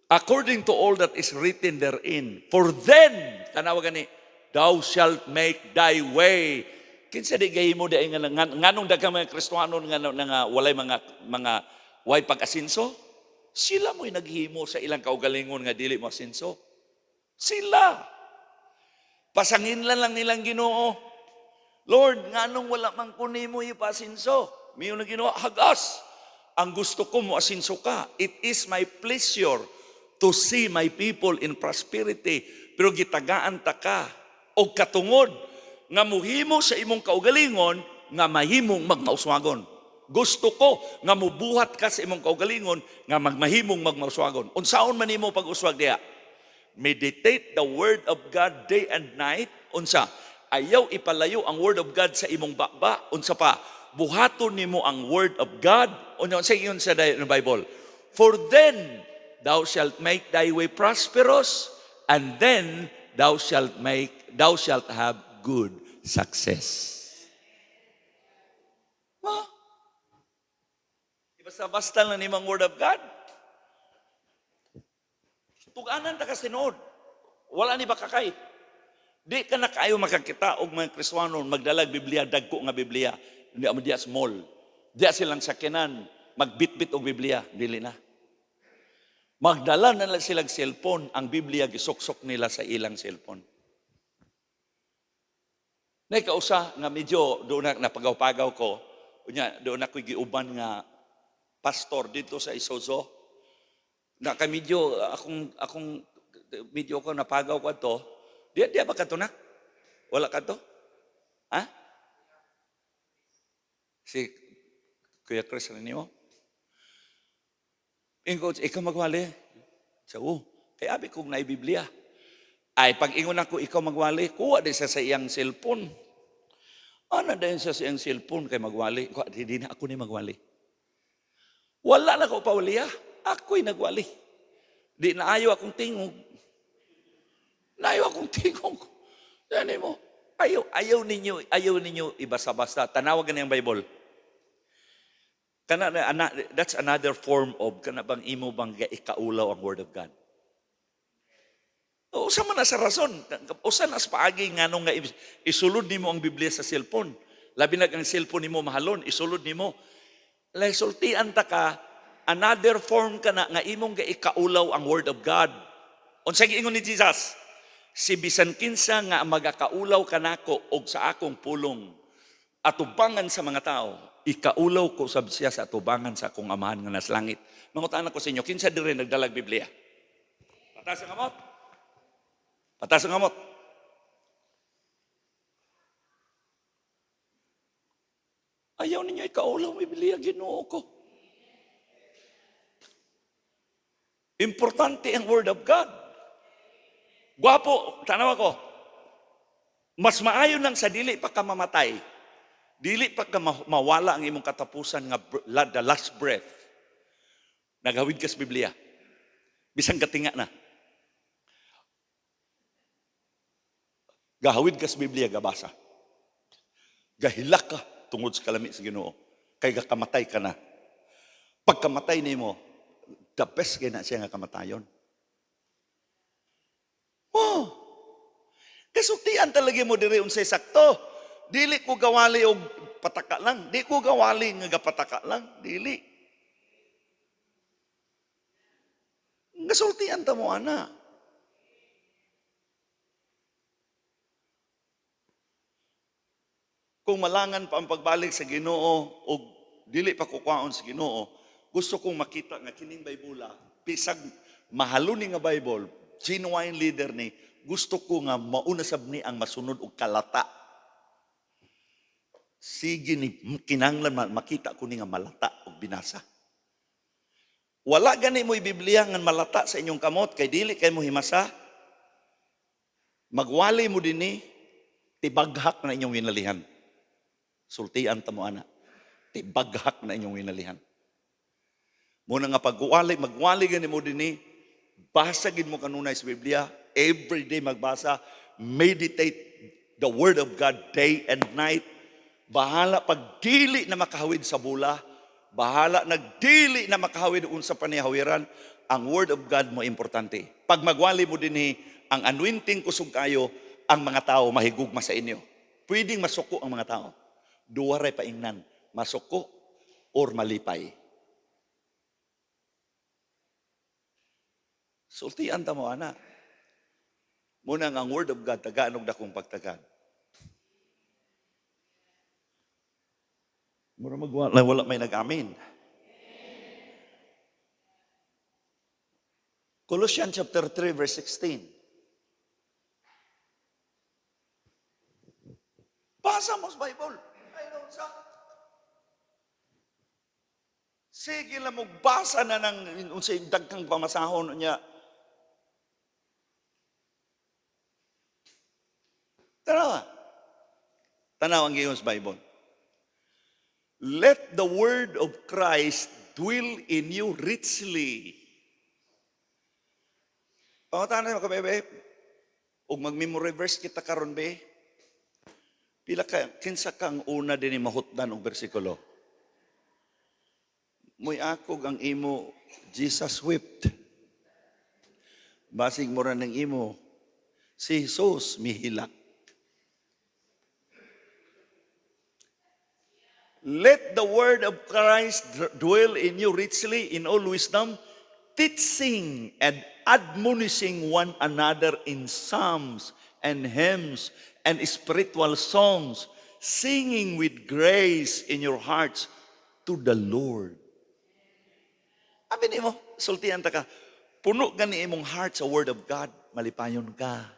According to all that is written therein. For then, tanawa gani, thou shalt make thy way. Kinsa di gahimo di nganong daghang mga Kristiyano nga walay mga way pag-asinso? Sila mo'y naghimo sa ilang kaugalingon nga dili mo asinso. Sila. Pasangin lang nilang Ginoo. Lord, nganong wala man kunin mo ipasinso? Miyo na Ginoo, hagas. Ang gusto ko mo asinso ka. It is my pleasure to see my people in prosperity. Pero gitagaan ta ka og katungod nga muhimo sa imong kaugalingon nga mahimong magmauswagon. Gusto ko nga mubuhat ka sa imong kaugalingon nga magmahimong magmauswagon. Unsaon man nimo pag-uswag diha? Meditate the word of God day and night. Unsa? Ayaw ipalayo ang word of God sa imong baba. Unsa pa? Buhaton nimo ang word of God. Unsa yun sa Bible? For then thou shalt make thy way prosperous, and then thou shalt have good success. Basta-basta lang nimang word of God. Tuganan ta ka sinod. Wala ni ba kakay? Di ka na kayo makakita og mga Kristiyano magdalag Biblia, dagko nga Biblia. Hindi mo diya small. Diya silang sakinan, magbitbit og Biblia, dili na. Magdala na lang silang cellphone, ang Biblia gisuksok nila sa ilang cellphone. Naikausa nga medyo doon na napagaw-pagaw ko, doon ako'y giuban nga pastor dito sa Isozo. Na ka medyo akong medyo ko napagaw ko to. Dia ba kato na? Wala kato? Si Kuya Chris rin niyo? Ingo, ikaw magwali. So, kaya abi kong naibiblia. Ay, pag ingon ako, ikaw magwali, kuha din sa iyang cellphone. Ano din sa iyang cellphone kay magwali? Hindi na ako ni magwali. Wala na ko pauliya. Ako'y nagwali. Di naayo akong tingog. Naayo akong tingog. Yan mo. Ayaw ninyo ibasa-basa. Tanawagan niyang Bible. That's another form of kanabang imo bang ikaulaw ang word of God. Usa man na sa rason. Usa na sa paagi nganong nga isulod nimo ang Biblia sa cellphone. Labi na ang cellphone nimo mahalon, isulod nimo. Sultian ta ka, another form ka na nga imong ga ikaulaw ang word of God. Unsay giingon ni Jesus? Si bisan kinsa nga magakaulaw kanako og sa akong pulong atubangan sa mga tao, ikaulaw ko sab siya sa atubangan sa akong amahan nga nasa langit. Mangutan ko sa inyo, kinsa diri nagdalag Biblia? Patas ang amot. Patas ang amot. Ayaw ninyo ikaulaw Biblia, Ginoo ko. Importante ang word of God. Gwapo, tanaw ako. Mas maayo nang sa dili pa ka mamatay. Dili pa ka mawala ang imong katapusan nga the last breath. Naghawid ka sa Biblia. Bisang katinga na. Gahawid ka sa Biblia, gabasa. Gahilak ka tungod sa kalami sa Ginoo. Kay gakamatay ka na. Pagkamatay nimo, the best kay na siya nga kamatayon. Kasultian talaga mo diri unsay sakto. Dili ko gawali og pataka lang. Di ko gawali nga gapataka lang. Dili. Kasultian ta mo ana. Kung malangan pa ang pagbalik sa Ginoo o dili pa kukuhaon sa Ginoo, gusto kong makita nga kining Bible, pisag mahaluni nga Bible, genuine leader ni, gusto ko nga mauna sab ni ang masunod og kalata. Sige ni kinahanglan makita ko ni nga malata og binasa. Wala gani mo Biblia nga malata sa inyong kamot kay dili kay mo himasa. Magwali mo din tibaghak na inyong winalihan. Sultian ta mo ana. Tibaghak na inyong winalihan. Muna nga magwali gani mo din basagin mo kanunay sa Biblia, every day magbasa, meditate the Word of God day and night. Bahala pag dili na makahawid sa bula, bahala nagdili na makahawid sa panihawiran, ang Word of God mo importante. Pag magwali mo din ang anointing kusog kayo, ang mga tao mahigugma sa inyo. Pwedeng masuko ang mga tao. Duwaray paingnan, masuko or malipay. Sultian ta mo, ana. Muna ang Word of God, tagaan og dakong pagtagan. Muna wala may nag-amin. Colossians chapter 3, verse 16. Basa mo sa Bible. Ayun sa. Sige lang mo, basa na ng unsay dagkang pamasahon niya. Tanaw ang giyon sa Bible. Let the word of Christ dwell in you richly. Pangutan mo ka, bebe. Ug mag-memory verse kita karon be. Pila ka kinsa kang una dinhi mahutdan og bersikulo. Moy akog ang imo Jesus wept. Basig mo ra ng imo si Jesus mihilak. Let the word of Christ dwell in you richly in all wisdom, teaching and admonishing one another in psalms and hymns and spiritual songs, singing with grace in your hearts to the Lord. Abi nimo, sultian ta ka, puno gani imong heart sa word of God, malipayon ka.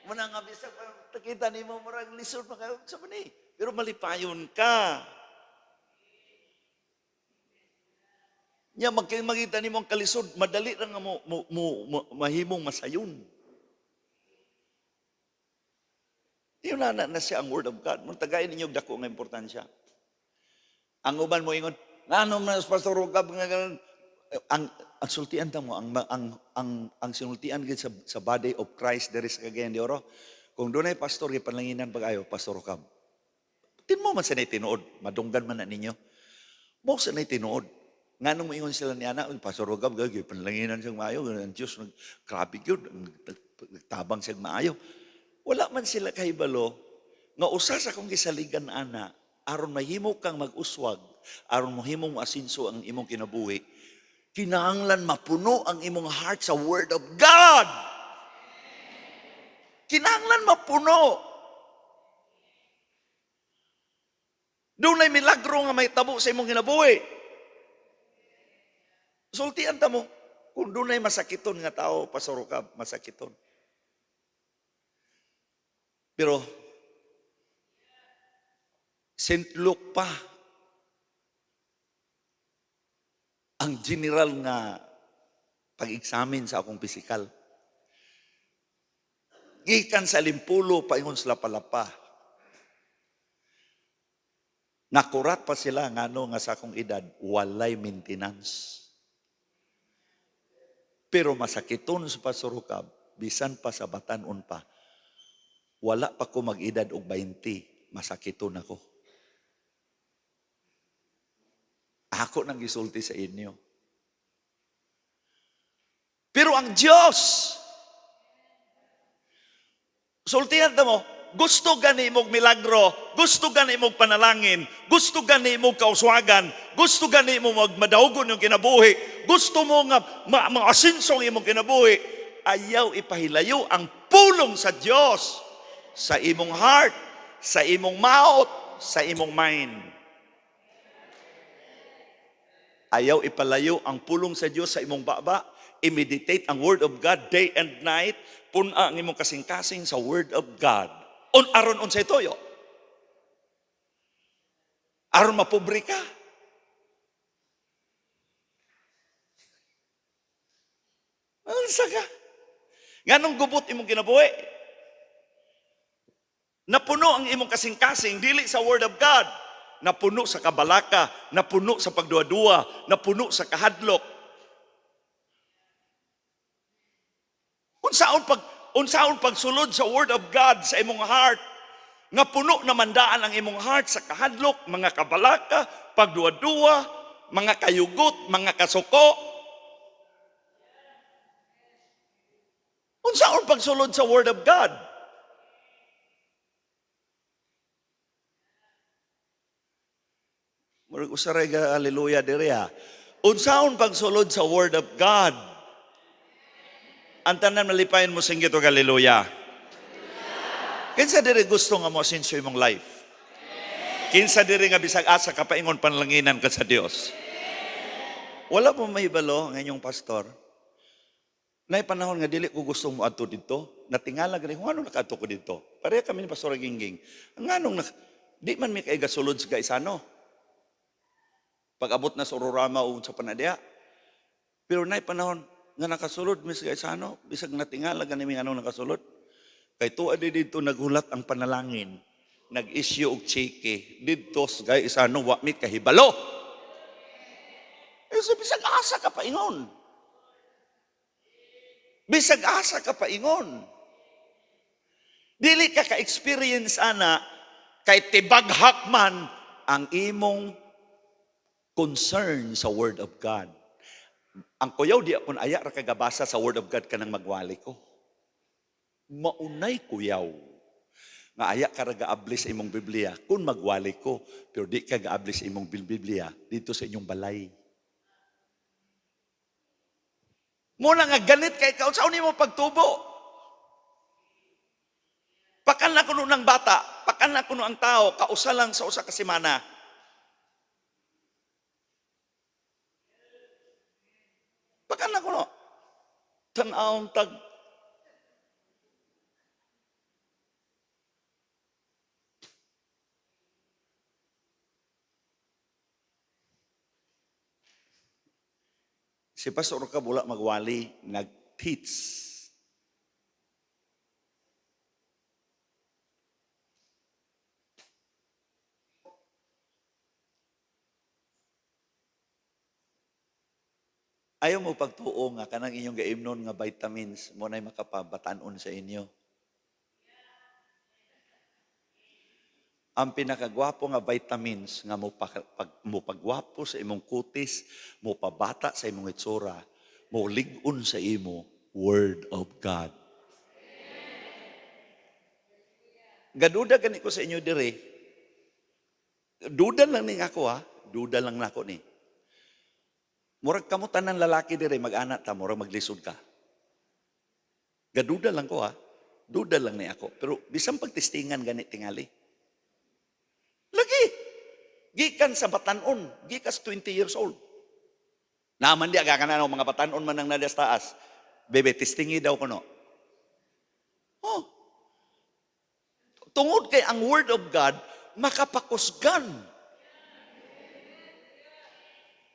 Muna nga bisag takita nimo murag lisod pa kayo sa mani, pero malipayon ka. Nya magkita nimo ang kalisod, madali ra nga mahimong masayon. Yun na siya ang word of God. Mung tagayin ninyo dako nga importansya. Ang uban mo ingon, ngano man sa Pastor Rugab nga ganun, ang sultian ta mo ang sinultian gid sa body of Christ there is again di oro. Kung dunay pastor gipanlanginan pag-ayo, Pastor Rugab. Tin mo man sa tinuod, madunggan man na ninyo. Mo sa tinuod. Nganong moingon sila ni ana, Pastor Rugab gagi panlanginan siyang maayo, ang Dios grabe gyud, tabang siyang maayo. Wala man sila kahibalo nga usa sa kong gisaligan ana aron mahimo kang mag-uswag, aron mahimong asinso ang imong kinabuhi. Kinahanglan mapuno ang imong heart sa word of God. Kinahanglan mapuno. Doon ay milagro nga may tabo sa imong kinabuhi. Sultian ta mo, kung doon ay masakiton nga tao, Pastor Rugab, masakiton. Pero, St. Luke pa, ang general nga pag-examine sa akong pisikal. Gikan sa limpulo, paingon sila palapa. Nakurat pa sila nga nga sa akong edad, walay maintenance. Pero masakiton sa Pastor Rugab, bisan pa sa batanon pa, wala pa ko mag-edad og 20, masakiton ako. Ako nang gisulti sa inyo. Pero ang Diyos, sultihan ta mo, gusto gani mong milagro, gusto gani mong panalangin, gusto gani mong kauswagan, gusto gani mong magmadaugon yung kinabuhi, gusto mo nga maasinso imong kinabuhi, ayaw ipahilayo ang pulong sa Diyos sa imong heart, sa imong mouth, sa imong mind. Ayaw ipalayo ang pulong sa Diyos sa imong baba, i-meditate ang Word of God day and night, puna ang imong kasing-kasing sa Word of God. Aron unsay toyo. Aron mapobre ka. Unsa ka? Nganong gubot imong kinabuhi? Napuno ang imong kasing-kasing, dili sa Word of God. Napuno sa kabalaka, napuno sa pagduwa-duwa, napuno sa kahadlok. Unsaon pagsulod sa Word of God sa imong heart, nga puno na mandaan ang imong heart sa kahadlok, mga kabalaka, pagduwa-duwa, mga kayugot, mga kasuko. Unsaon pagsulod sa Word of God? Murag usaray ka hallelujah diri ha. Unsaon pagsulod sa Word of God? Ang tanan malipayon mo singgit og hallelujah. Kinsa diri gusto nga mo sinso imong life? Kinsa diri nga bisag asa ka paingon panlanginan ka sa Dios? Wala mo mahibalo nga inyong pastor. Nay panahon nga dili ko gusto mo adto dito, natingala gani kung ano nakaadto ko dito. Pareha kami ni Pastor Gingging. Nganong di man mi kay gasulod sa kaisano. Pag-abot na sa Ororama o sa Panadya. Pero nay panahon nga nakasulod mi sa kaisano, bisag natingala gani mi anong nakasulod. Kay tuwa dito naghulat ang panalangin, nag-issue og cheque dito sa kaisano wa mi kahibalo. So bisag asa ka paingon. Bisag asa ka paingon. Dili ka ka-experience ana kay tibaghak man ang imong concern sa Word of God. Ang kuyaw di akong aya ra kagabasa sa Word of God kanang magwali ko. Maunay kuyaw. Nga aya ka ra gaabli sa imong Biblia kung magwali ko, pero di ka gaabli sa imong Biblia dito sa inyong balay. Muna nga ganit kay ikaw, saan mo pagtubo? Pakan na kuno ng bata, pakan na kuno ang tao, kausa lang sa usa ka semana. Pakan na kuno. Tan-awon tag. Si Pastor ka bula magwali, nag-teach. Ayaw mo pagtuo nga kanang inyong gaimnon nga vitamins mo na'y makapabatanon sa inyo. Ang pinakagwapo nga vitamins nga mo pagwapo sa imong kutis, mo pabata sa imong itsura, mo ligon sa imo, Word of God. Gaduda gani ko sa inyo dire. Duda lang ni ako ha. Duda lang nako ni. Murag kamo tanan lalaki dire mag-anak ta, murag maglisod ka. Gaduda lang ko ha. Duda lang ni ako. Pero bisang pagtestingan gani tingali. Lagi. Gikan sa batanon. Gikas 20 years old. Naman di aga ka na mga batanon man ang nadas taas. Bebe, testingi daw ko no. Oh. Tungod kay ang Word of God, makapakusgan.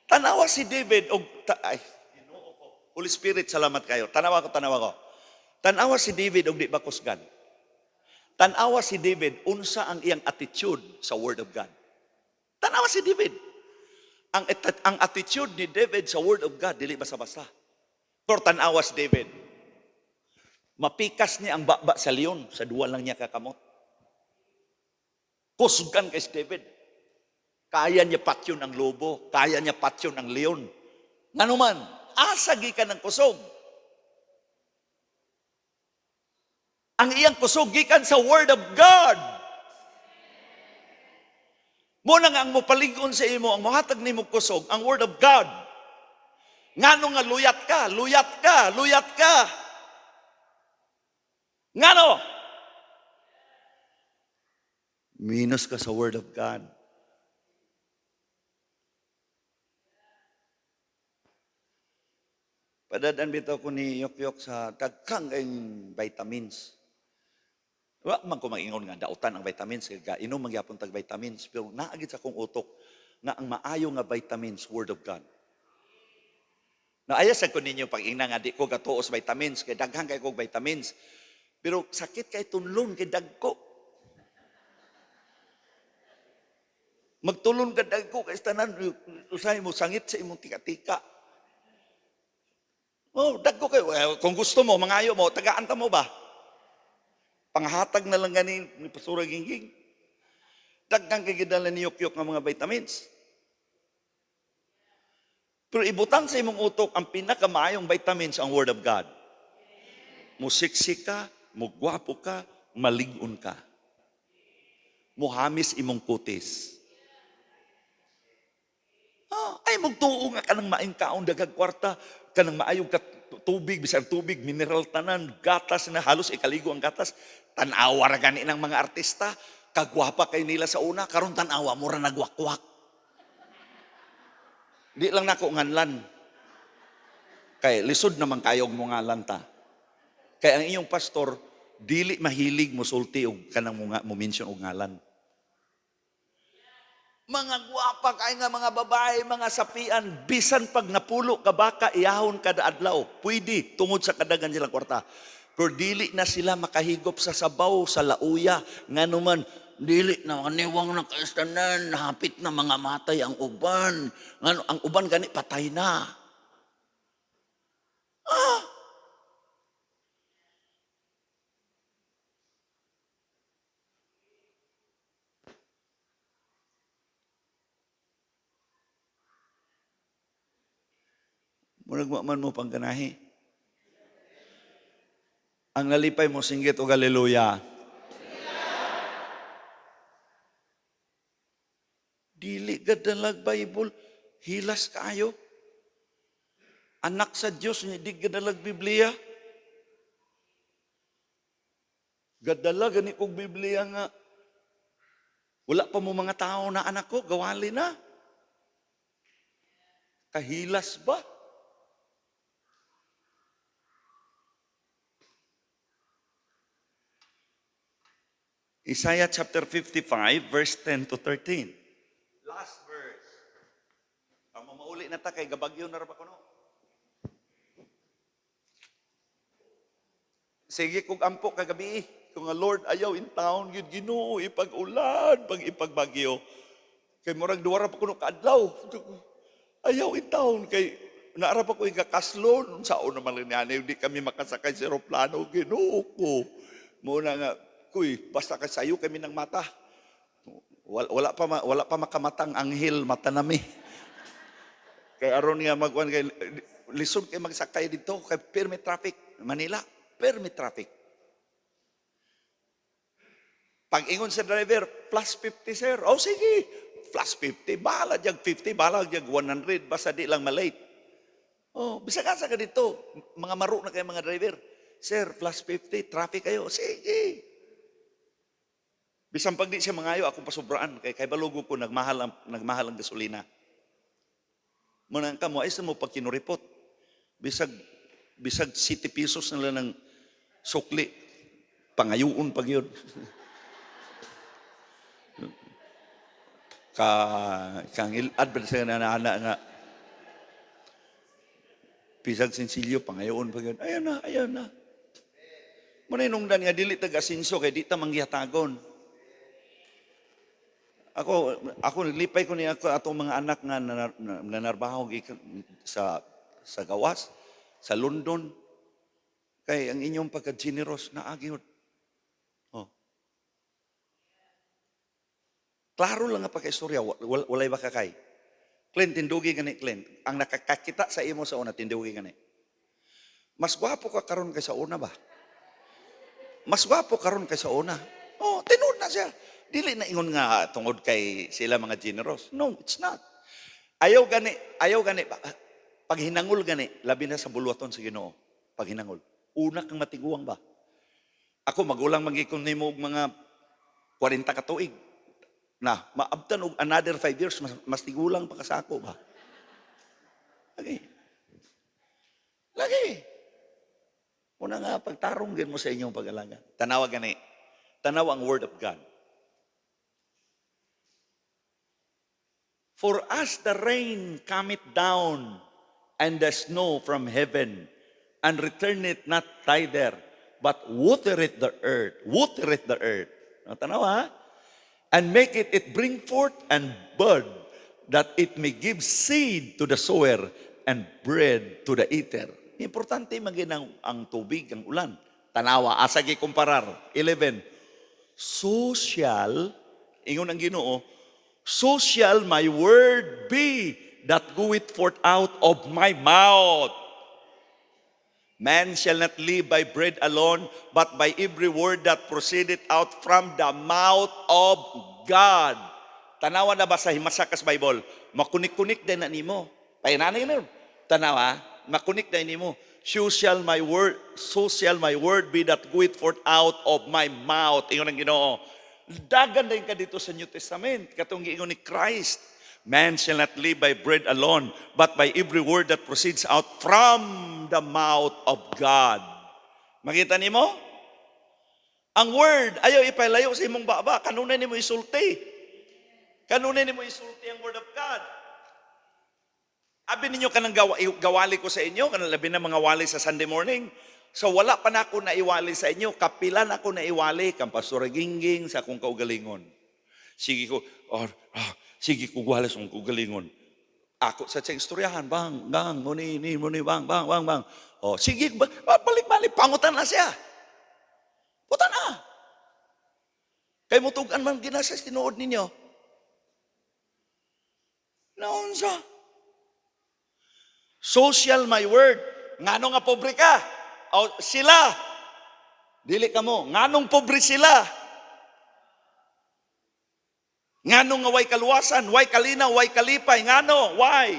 Tanawa si David, Holy Spirit, salamat kayo. Tanawa ko. Tanawa si David, og di ba kusgan? Tanawa si David, unsa ang iyang attitude sa Word of God. Tanawa si David. Ang attitude ni David sa Word of God, dili basa-basa. Pero tanawa si David. Mapikas niya ang baba sa leon, sa duwa lang niya kakamot. Kusgan kay si David. Kaya niya patyon ang lobo, kaya niya patyon ang leon. Nga naman, asagi ka ng kusog. Ang iyang kusog gikan sa Word of God. Muna nga ang mupaligon sa imo, ang muhatag ni mo kusog, ang Word of God. Ngano nga luyat ka. Ngano? Minus ka sa Word of God. Padadan bitaw ko ni Yok-Yok sa dagkang kayong vitamins. Wa man ko mag-ingon nga dautan ang vitamins kay inom magyapon tag vitamins pero naagid sa akong utok nga ang maayo nga vitamins Word of God. Naayas ko ninyo pag ina nga di ko gatuos vitamins, kay daghang kay kog vitamins. Pero sakit kay tunlon kay dagko. Magtulon ka dagko kay tanan usay mo sangit sa imong tika-tika. Oh, dagko kay kung gusto mo mangayo mo, tagaan ta mo ba? Panghatag na lang gani ni Pastora Gingging. Daghang kay gidala ni Yukyok nga mga vitamins. Pero ibutang sa imong utok ang pinakamaayong vitamins ang Word of God. Musiksik ka, mugwapo ka, malig-on ka. Muhamis imong kutis. Ay magtuo nga kanang maayong kaon dagag kwarta, kanang maayong tubig, bisan tubig, mineral tanan, gatas na halos ikaligo ang gatas. Tanawa ra gani ng mga artista, kagwapa kay nila sa una, karon tanawa mo ra nagwakwak. Di lang nako nganlan. Kay lisod naman kayog mo ngalan ta. Kay ang inyong pastor dili mahilig mosulti og kanang mo mention og ngalan. Mga guwapa kay nga mga babae, mga sapian, bisan pag napulo ka baka iyahon kada adlaw, pwede tungod sa kadagan silang kwarta. Pero dili na sila makahigop sa sabaw, sa lauya, nga naman, dili na kaniwang na kaistanan, hapit na mga matay ang uban. Ang uban gani patay na. Murag man mo pangkanahi. Ang nalipay mo singgit o haleluya. Dili gadalag Bible, hilas kaayo. Anak sa Diyos, hindi gadalag Biblia. Gadalag gani kog Biblia nga. Wala pa mo mga tao na anak ko, gawali na. Kahilas ba? Isaiah chapter 55, verse 10 to 13. Last verse. Ang mauli na ta kay gabagyo na ra ba kuno? Sige kog ampo kagabi. Kung nga Lord ayaw in town gid Ginoo ipag-ulan, pag ipagbagyo. Kay murag duwa ra pa kuno kaadlaw. Ayaw in town kay naara pa ko igakaslon sa una man ni di kami makasakay sa eroplano Ginoo ko. Muna nga kuy basta kay sayo kami ng mata. Wala pa makamatang anghel mata nami. Kay aron nga magwan kay lisod kay magsakay dito kay permit traffic Manila, permit traffic. Pag ingon sa driver, plus 50 sir. Oh sige, plus 50. Bahala jag 50, bahala jag 100 basta di lang malate. Oh, bisag asa ka dito, mga maro na kay mga driver. Sir, plus 50, traffic kayo. Sige. Bisan pag di siya mangayo, ako pasubraan. Kay balugo ko, nagmahal ang gasolina. Muna ka mo, ay sa mo pag kinuripot. Bisag 70 pesos na lang ng sukli. Pangayuon pag yun. Kang ilad ba sa nanana nga. Bisag sensilyo, pangayuon pag yun. Ayan na. Muna inungdan nga, dili taga-asinso, kay di ta mangyatagon. Ako naglipay ko niya ako atong mga anak nga nanarbaho sa gawas, sa London. Kay ang inyong pagka-generous na agyod. Oh. Klaro lang nga pagka-istorya, walay ba kakay? Clint, tindugi gani, Clint. Ang nakakakita sa imo sa una, tindugi gani. Mas gwapo ka karon kay sa una ba? Mas gwapo karon kay sa una. Oh, tinud na siya. Dili na ingon nga tungod kay sila mga generous. No, it's not. Ayaw gani. Pag hinangol gani, labi na sa bulwaton sa Ginoo. Pag hinangol. Una kang matiguang ba? Ako magulang magikon nimo og mga 40 ka tuig. Na, maabtan og another 5 years, mas tigulang pa ka sa ako ba? Lagi. Una nga, pagtarong din mo sa inyong pag-alaga. Tanawa gani. Tanawa ang Word of God. For us the rain cometh down and the snow from heaven, and return it not thither, but watereth the earth. Watereth the earth. Tanaw ha? And make it bring forth and bud, that it may give seed to the sower and bread to the eater. Importante maging ang tubig, ang ulan. Tanawa, asagi kumparar. 11. So shall, ingon ang Ginoo, so shall my word be that goeth forth out of my mouth. Man shall not live by bread alone, but by every word that proceedeth out from the mouth of God. Tanawa na ba sa Himasakas Bible? Makunik-kunik din na nimo. Painanay na yun. Tanawa, makunik din nimo. So shall my word be that goeth forth out of my mouth. Ingon ang Ginoo. Dagan din ka dito sa New Testament. Katong giingon ni Christ. Man shall not live by bread alone, but by every word that proceeds out from the mouth of God. Makita nimo? Ang word, ayaw ipalayo sa imong baba. Kanunay nimo isulti. Kanunay nimo isulti ang word of God. Abi ninyo kanang gawali ko sa inyo, kanang labi na mga wali sa Sunday morning. So wala pa na ako na iwali sa inyo, kapilan ako na iwali, kang Pastor Gingging sa akong kaugalingon. Sige ko, sige ko gwala sa akong kaugalingon. Ako sa tiyang istoryahan, bang, muni, bang. O, sige, balik, pangutan na siya. Puta na. Kay mutugan man ginasa sa tinuod ninyo. Naon siya? Social my word. Ngano nga pobre ka? O, sila. Dili ka mo. Nganong pobre sila? Nganong nga way kaluwasan, way kalinaw, way kalipay. Ngano? Why?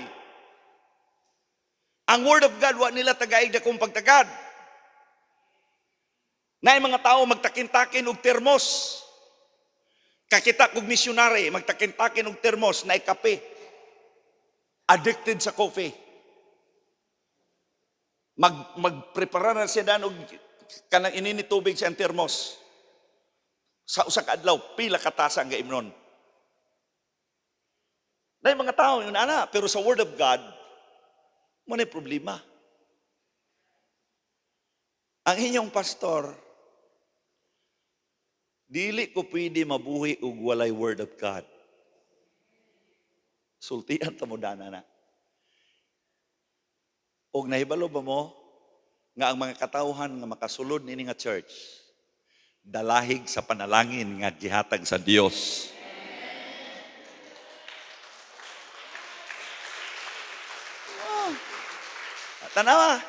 Ang word of God, wa nila tagaig na kung pagtagad. Na mga tao magtakin-takin og termos. Kakita kog misyonary, magtakin-takin og termos na kape. Addicted sa coffee. Magprepara na siya og kanang inini tubig sa termos. Sa usa ka adlaw, pila ka tasa ang gaimnon. Na mga tao yun, pero sa word of God, mo na problema. Ang inyong pastor, dili ko pwede mabuhi og walay word of God. Sultian ta mo dana na. Og nahibalo ba mo nga ang mga katawhan nga makasulod nini nga church dalahig sa panalangin nga gihatag sa Dios. Tanawa.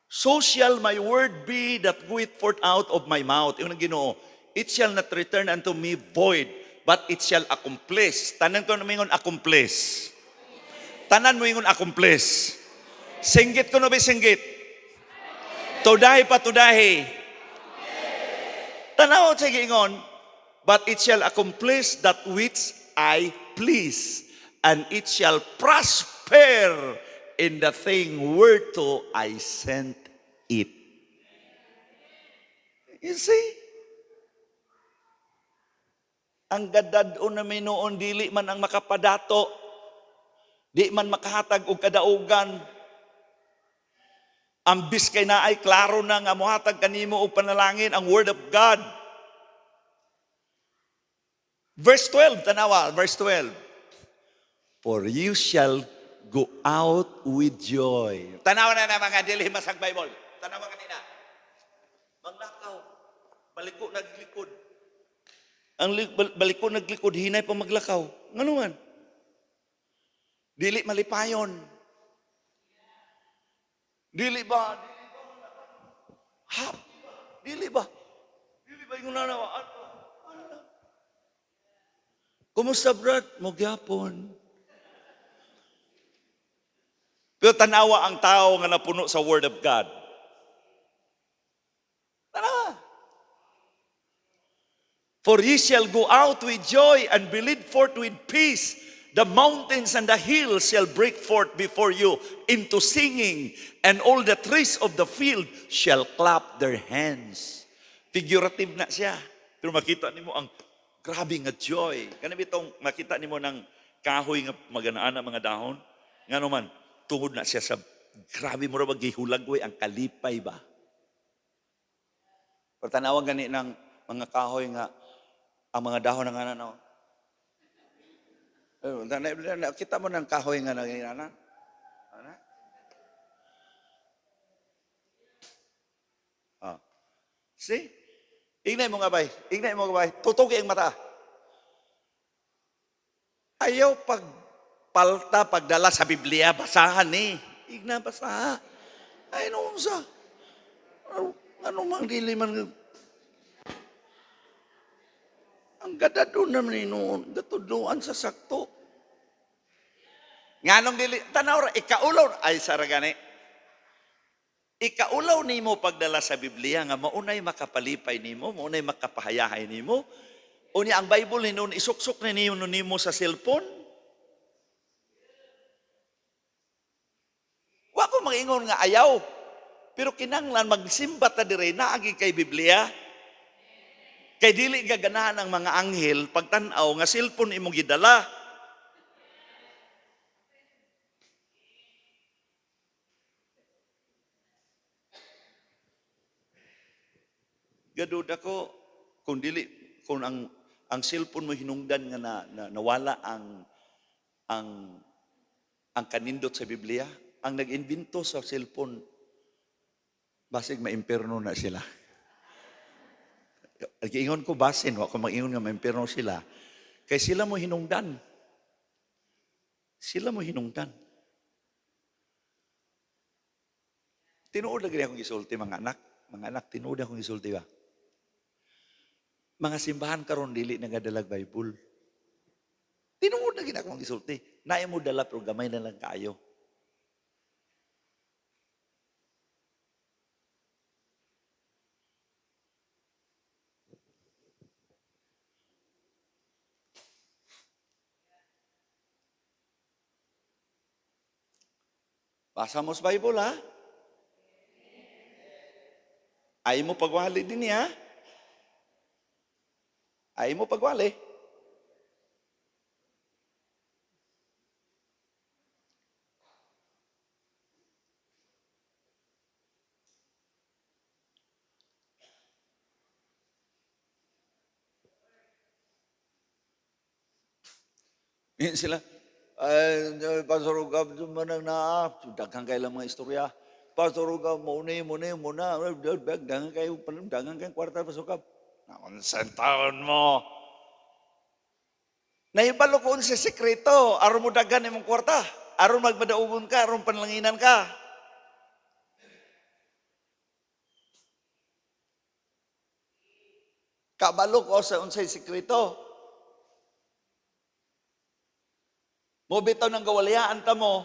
So shall my word be that goeth forth out of my mouth. Yung Ginoo, it shall not return unto me void, but it shall accomplish. Tanan ko naman yung accomplish. Tanan mo yung accomplish. Singgit ko na ba singgit? Tudahi pa tudahi. Tanaw sa gingon, but it shall accomplish that which I please, and it shall prosper in the thing whereto I sent it. You see? Ang gadadon na may noon, dili man ang makapadato, di man makahatag og kadaugan. Ang bis kay na ay klaro na nga mohatag kanimo og panalangin ang word of God. Verse 12, tanawa, verse 12. For you shall go out with joy. Tanawa na mga dili masag Bible. Tanawa kanina. Maglakaw. Baliko naglikod. Ang baliko naglikod, hinay pa maglakaw. Ngano man? Dili malipayon. Dili ba? Dili ba yung nanawaan? Kumusta, brad? Magyapon. Pero tanawa ang tao nga napuno sa word of God. Tanawa. For ye shall go out with joy and be led forth with peace. The mountains and the hills shall break forth before you into singing, and all the trees of the field shall clap their hands. Figurative na siya. Pero makita nimo ang grabe nga joy. Kanang bitong makita nimo ng kahoy nga maganaan na mga dahon. Ngano man, tungod na siya sa grabe mo ra gihulagway ang kalipay ba. Pero tanawan gani ng mga kahoy nga ang mga dahon ng ano. Kita mo ng kahoy nga nanginana. Ano? Ah. See? Ignay mo nga bay. Ignay mo nga bay. Tutugi ang mata. Ayaw pagpalta, pagdala sa Biblia, basahan eh. Igna basaha. Ay, noon sa. Ano mang dili man. Ang gada doon naman noon. Gatudluan sa sakto. Nga nung dili, tanaw ra, ikaulaw, ay saragani. Ikaulaw nimo pagdala sa Biblia nga maunay makapalipay nimo, maunay makapahayahay nimo. Unya ang Bible ni noon isuksok na nimo sa cellphone. Wa ko mangingon nga ayaw. Pero kinanglan magsimba ta dire naagi kay Biblia. Kay dili gaganahan ang mga anghel pagtan-aw nga cellphone imong gidala. Gadud ako kung dili kung ang cellphone mo hinungdan nga nawala ang kanindot sa Biblia, ang nag-invento sa cellphone basig maimperno na sila. Giingon ko basin, wa ko mag-ingon nga maimperno sila. Kay sila mo hinungdan. Sila mo hinungdan. Tinuod lagi akong gisulti mga anak. Mga anak, tinuod akong gisulti ba? Mga simbahan karon dili nagadalag Bible. Tinuod lagi akong gisulti. Naay mo dala pero gamay na lang kaayo. Basa mo sa Bible, ha? Ay mo pagwali din niya. Ay mo pagwali. Yan sila, Pastor Ugab, manang na, daghang kayo lang mga istorya. Pastor Ugab, muna, daghang kayo kwarta, Pastor Ugab. Nakunsan taon mo. Naibalo ko sa sekreto, aron mo daghan imong kwarta. Aron magmadaugon ka, aron panlanginan ka. Kabalo ko sa unsay sekreto. Mo bitaw ng gawalayaan ta mo.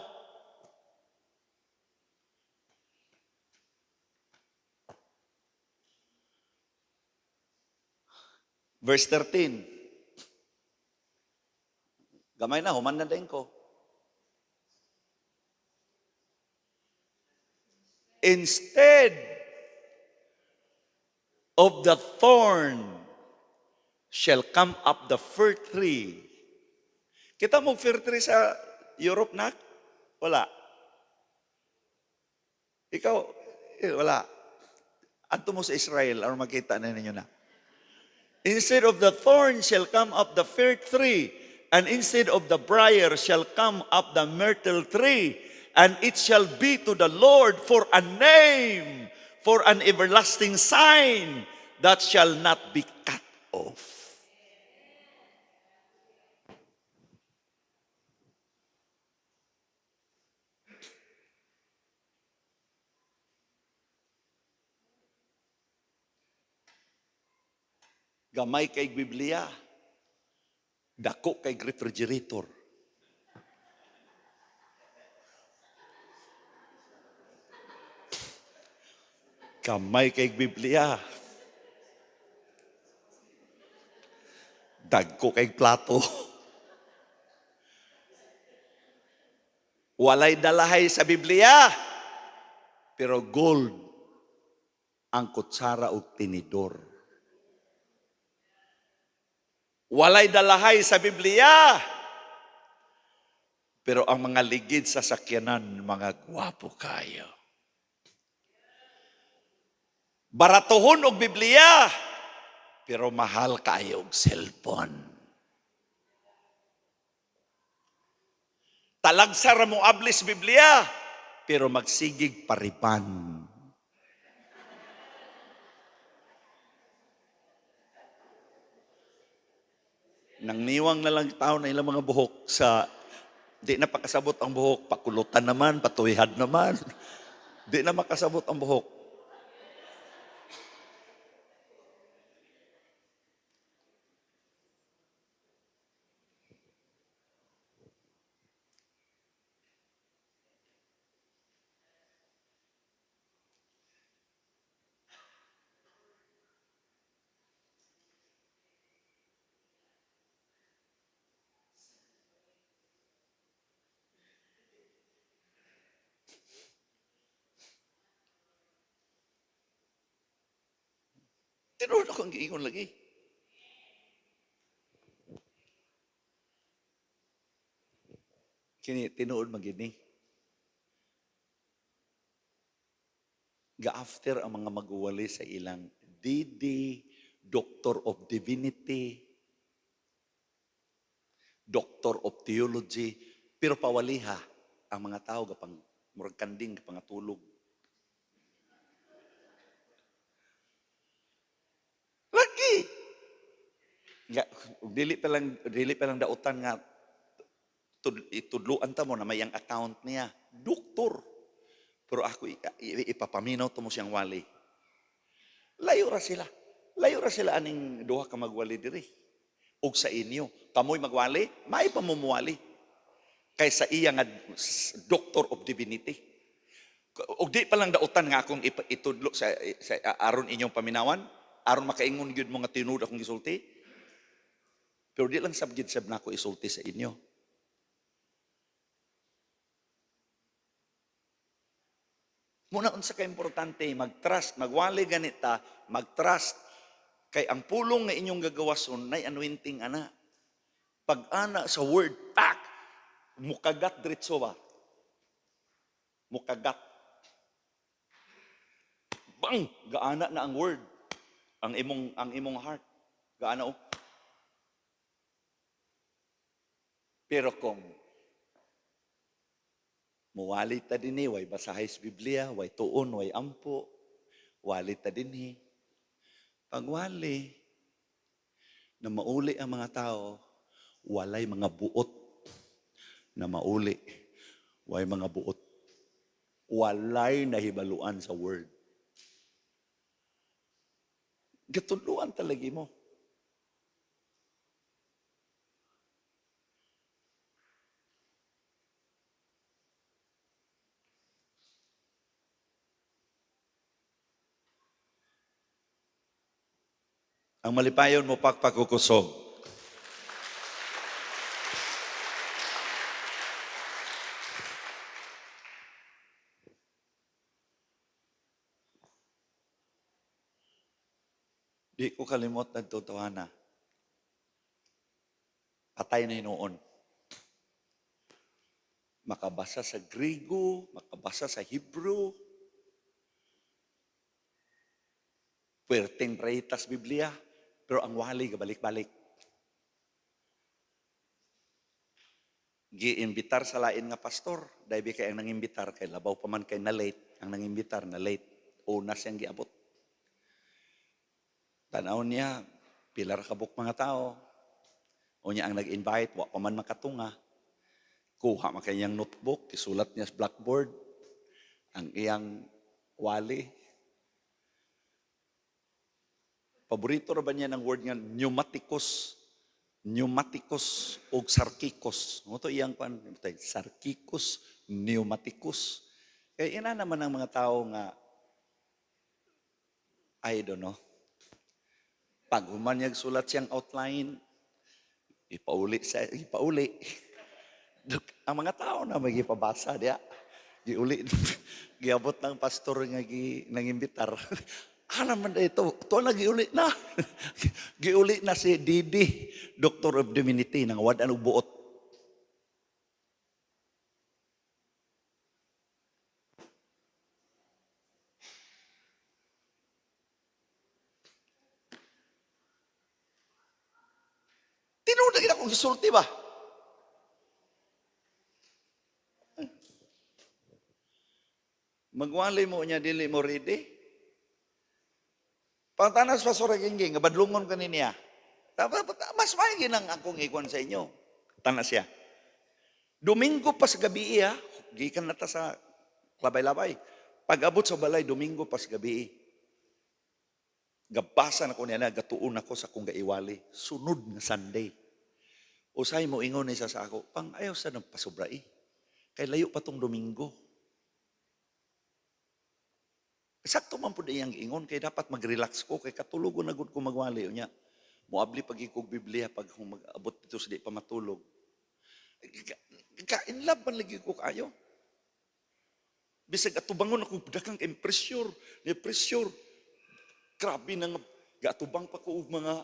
Verse 13. Gamay na, human na din ko. Instead of the thorn shall come up the fir tree. Kita mo fir tree sa Europe na? Wala. Ikaw, wala. Anto mo sa Israel, or makita na ninyo na. Instead of the thorn shall come up the fir tree, and instead of the briar shall come up the myrtle tree, and it shall be to the Lord for a name, for an everlasting sign that shall not be cut off. Gamay kay Biblia, dako kay refrigerator. Gamay kay Biblia, dagko kay plato. Walay dalahay sa Biblia, pero gold ang kutsara o tinidor. Walay dalahay sa Biblia, Pero ang mga ligid sa sakyanan, mga gwapo kayo. Baratuhon og Biblia, pero mahal kayo og cellphone. Talagsa ra mo ablis Biblia, pero magsigig pariban. Nang niwang na lang tao na ilang mga buhok sa di na pakasabot ang buhok, pakulutan naman, patuyhad naman. Di na makasabot ang buhok. Tinuod ako ang giingon lagi. Kini tinuod magini. Ga-after ang mga maguwali sa ilang DD, Doctor of Divinity, Doctor of Theology, pero pawaliha ang mga tao gapang murag kanding pangatulog. Lagi. Nga, dili pa lang dautan nga itudluan ta mo na may ang account niya. Doktor. Pero ako ipapaminaw to mo siyang wali. Layo ra sila. Layo ra sila aning duha ka magwali diri. Og sa inyo, kamoy magwali, may pamumuwali. Kaysa iya nga Doctor of Divinity. Og di pa lang dautan nga akong itudlo sa aron inyong paminawan, aron makaingon gyud mo nga tinuod akong gisulti. Pero di lang sabgid sab nako isulti sa inyo. Muna unsa ka importante, mag-trust, magwali ganita, mag-trust. Kay ang pulong nga inyong gagawason, nay anointing ana. Pag ana sa word, pak! Mukagat diretso ba? Mukagat. Bang! Gaana na ang word. Ang imong heart. Gaana o. Pero kung muwali ta dinhi, way basahay sa Biblia, way tuon, way ampo, wali ta dinhi. Pagwali, na mauli ang mga tao, walay mga buot na mauli. Way mga buot. Walay nahibaluan sa word. Gatuluan talagi mo. Ang malipayon mo pagpakukusog. Di ko kalimot na tutuhana. Patay na hinuon. Makabasa sa Griego, makabasa sa Hebrew, puwerteng reytas Biblia, pero ang wali gabalik-balik. Giimbitar sa lain nga pastor, dahil kay ang nangimbitar, kay labaw pa man kay na late, ang nangimbitar na late, una siyang giabot. Tanaw niya, pilar kabuk mga tao, o niya ang nag-invite, wa pa man makatunga, kuha man kanyang notebook, isulat niya sa blackboard, ang iyang wali. Paborito ra ba niya ng word nga pneumaticus? Pneumaticus o sarkikos. Ito iyang pan, sarkikos, pneumaticus. Kaya ina naman ang mga tao nga, I don't know, pag humanyag sulat siyang outline, ipauli. Ang mga tao na may ipabasa diya. Giuli, giabot ng pastor nga nangimbitar. Naman ito, ito na giuli na. Giuli na si Didi, Doctor of Divinity, nang wad anong buot. tinuod lagi akong gisulti ba? Magwali mo niya, dili mo ready. Pagtanas pa sa gingging, badlungon ka niya. Mas maigi nang akong ikon sa inyo. Tanas siya. Domingo pa sa gabi gikan na ta sa labay-labay. Pag-abot sa balay, Domingo pa sa gabi. Gabasan ako niya, gatuon ako sa kong gaiwali. Sunod na Sunday. Usay mo ingon isa sa ako, pang ayaw sa nagpasobrai. Kay layo pa tong Domingo. Sakto man po iyang ingon, kay dapat mag-relax ko, kay katulogo na gud ko magwali. Niya, muabli pag ikog Biblia, pag mag-abot dito sa di pa matulog. In love man lagi ko kayo. Bisag atubangon ako, dakang pressure, pressure. Grabe na nga, gatubang pa ko mga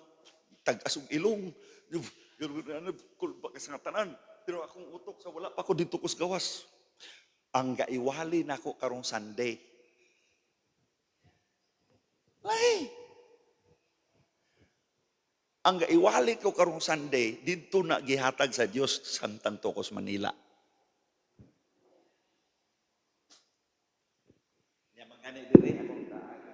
tag-asong ilong. Kulba ka sa tanan. Pero akong utok sa wala pa ko dito kus gawas. Ang gaiwali na ako karong Sunday. Lahi. Ang gaiwali ko karong Sunday, dito na gihatag sa Dios Santang Tocos, Manila. Niya mangani diri akong taaga.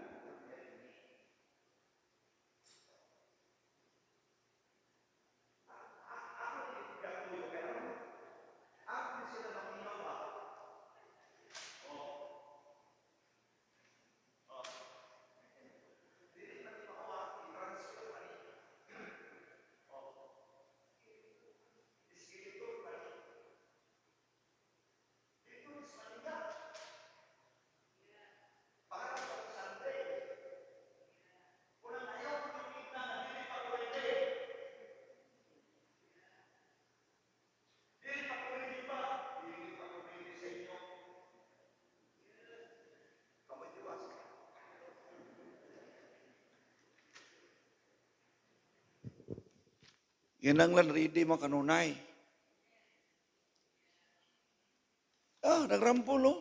Ginanglan ready mo kanunay. Nagrampol oh.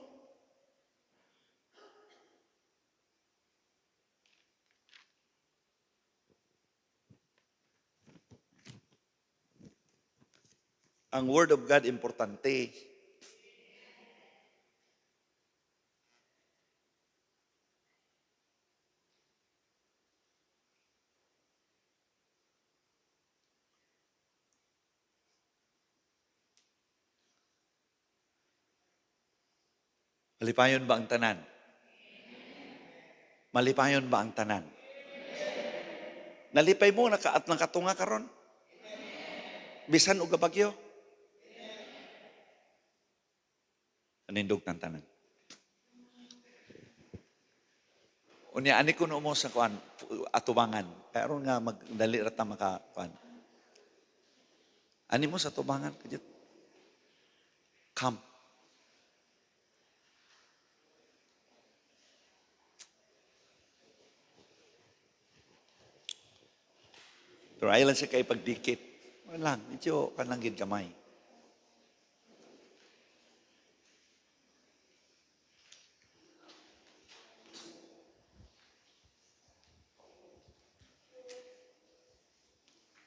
Ang Word of God importante. Malipayon ba ang tanan? Malipayon ba ang tanan? Nalipay mo, nakaat ng katunga karon? Bisan o gabagyo? Anindog ng tanan. Unya, ani ko mo sa kuan, atubangan. Pero nga, magdali rata makakuan. Ani mo sa atubangan, kajit. Come. Pero ayaw lang siya kayo pagdikit. Wala lang, medyo kananggid kamay.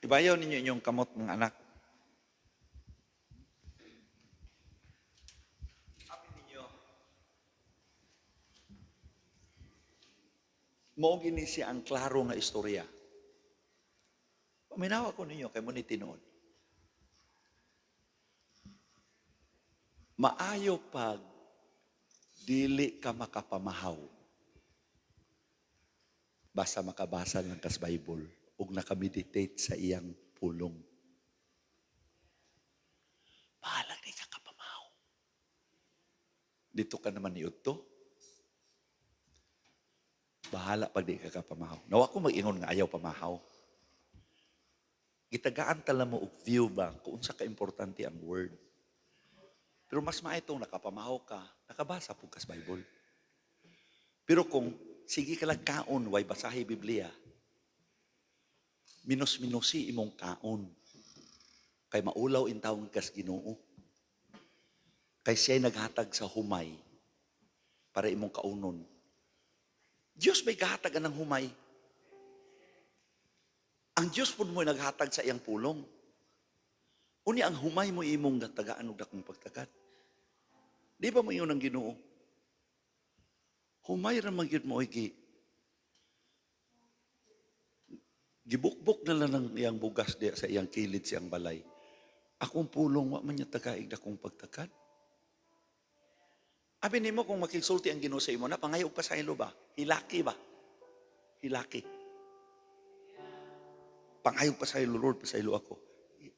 Ibayaw ninyo inyong kamot ng anak. Sabi ninyo, mo gini siya ang klaro nga istorya. Paminawa ko ninyo kay mo ni tinuod. Maayo pag dili ka makapamahaw. Basta makabasa lang kas Bible ug nakameditate sa iyang pulong. Bahala di ka kapamahaw. Dito ka naman niud to. Bahala pag di ka kapamahaw. Nawa ko mag-ingon nga ayaw pamahaw. Gitagaan tala mo og view ba kung unsa ka importante ang word. Pero mas maitong nakapamahaw ka, nakabasa po kas Bible. Pero kung sige ka lang kaon, way basahi Biblia, minus-minusi imong kaon. Kay maulaw in taong kas Ginoo. Kay siya'y naghatag sa humay para imong kaunon. Diyos may gahatag ng humay. Ang Diyos po mo naghatag sa iyang pulong. Uni ang humay mo imong tagaan og dakong pagtagad. Di ba mo iyon ang Ginoo? Humay ra man gyud mo gibukbok na lang ng iyang bugas diya sa iyang kilid siyang balay. Akong pulong wa man niya tagaig dakong pagtagad. Abi nimo kung makigsulti ang Ginoo sa imo na pangayog pa sa ilo ba? Hilaki ba? Hilaki. Pangayog pa sa ilo Lord, pa sa ilo ako.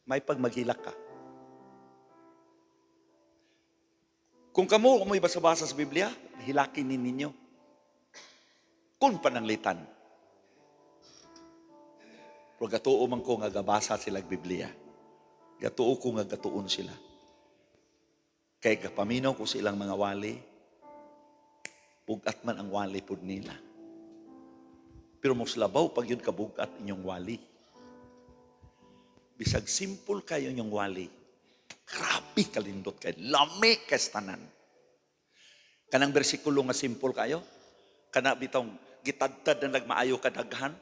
May pag maghilak ka. Kung kamo may basa-basa sa Biblia, hilakin ninyo. Kung pananglitan. Pero gatuo man ko nga gabasa sila Biblia. Gatuo ko nga gatuon sila. Kay kapaminaw ko silang mga wali, bugat man ang wali pod nila. Pero mas labaw pag yun kabugat inyong wali. Bisag simple kayo inyong wali, grabe kalindot kayo, lami kastanan. Kanang bersikulo nga simple kayo, kana bitong gitadtad na nagmaayo kadaghan,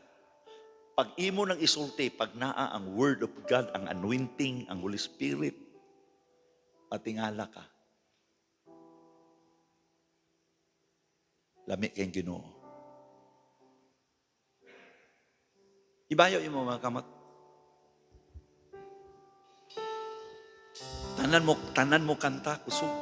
pag imo nang isulti, pag naa ang Word of God, ang anointing, ang Holy Spirit, patingala ka. Lami kayong Ginoo. Ibayo yung mga kamot. Tanan mo kanta, kusog.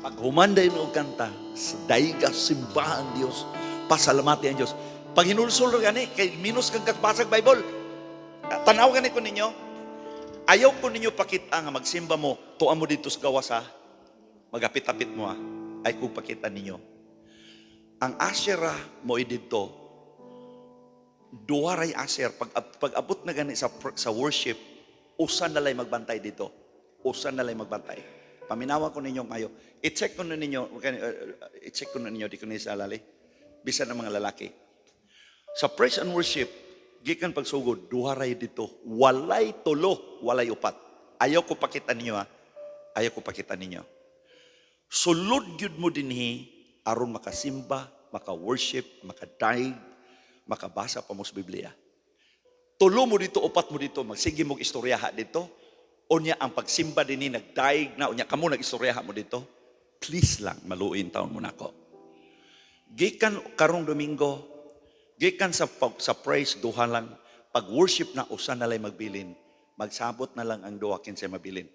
Pag humanday mo kanta, sa daiga, simbahan Diyos, pasalamati ang Diyos. Pag hinulsul gani, kay minus kang kagbasag Bible, tanaw gani ko ninyo, ayaw ko ninyo pakita nga magsimba mo, tuwa mo dito sa gawas ha, magapit-apit mo ha, ay kung pakita ninyo. Ang Asherah mo dito, duwaray Asher, pag abot na gani sa worship, usan na lay magbantay dito. Usan na lay magbantay. Paminawa ko ninyo kayo. I-check ko na ninyo, di ko na isalali. Bisan ng mga lalaki. Sa praise and worship, gikan pagsugod, duharay dito, walay tulo, walay upat. Ayaw ko pakita ninyo ha. Ayaw ko pakita ninyo. Sulod yun mo dinhi, aron makasimba, maka-worship, maka-dive, makabasa pa mo sa Biblia. Tulo mo dito, upat mo dito, magsige mo istoryaha dito. Unya ang pagsimba dinhi, nag-dive na, unya kamo nag-istoryaha mo dito. Please lang, maluin taon mo na ako. Gikan karong Domingo, gikan sa praise, duha lang. Pag worship na, usan na lang magbilin. Magsabot na lang ang duha kinsay mabilin.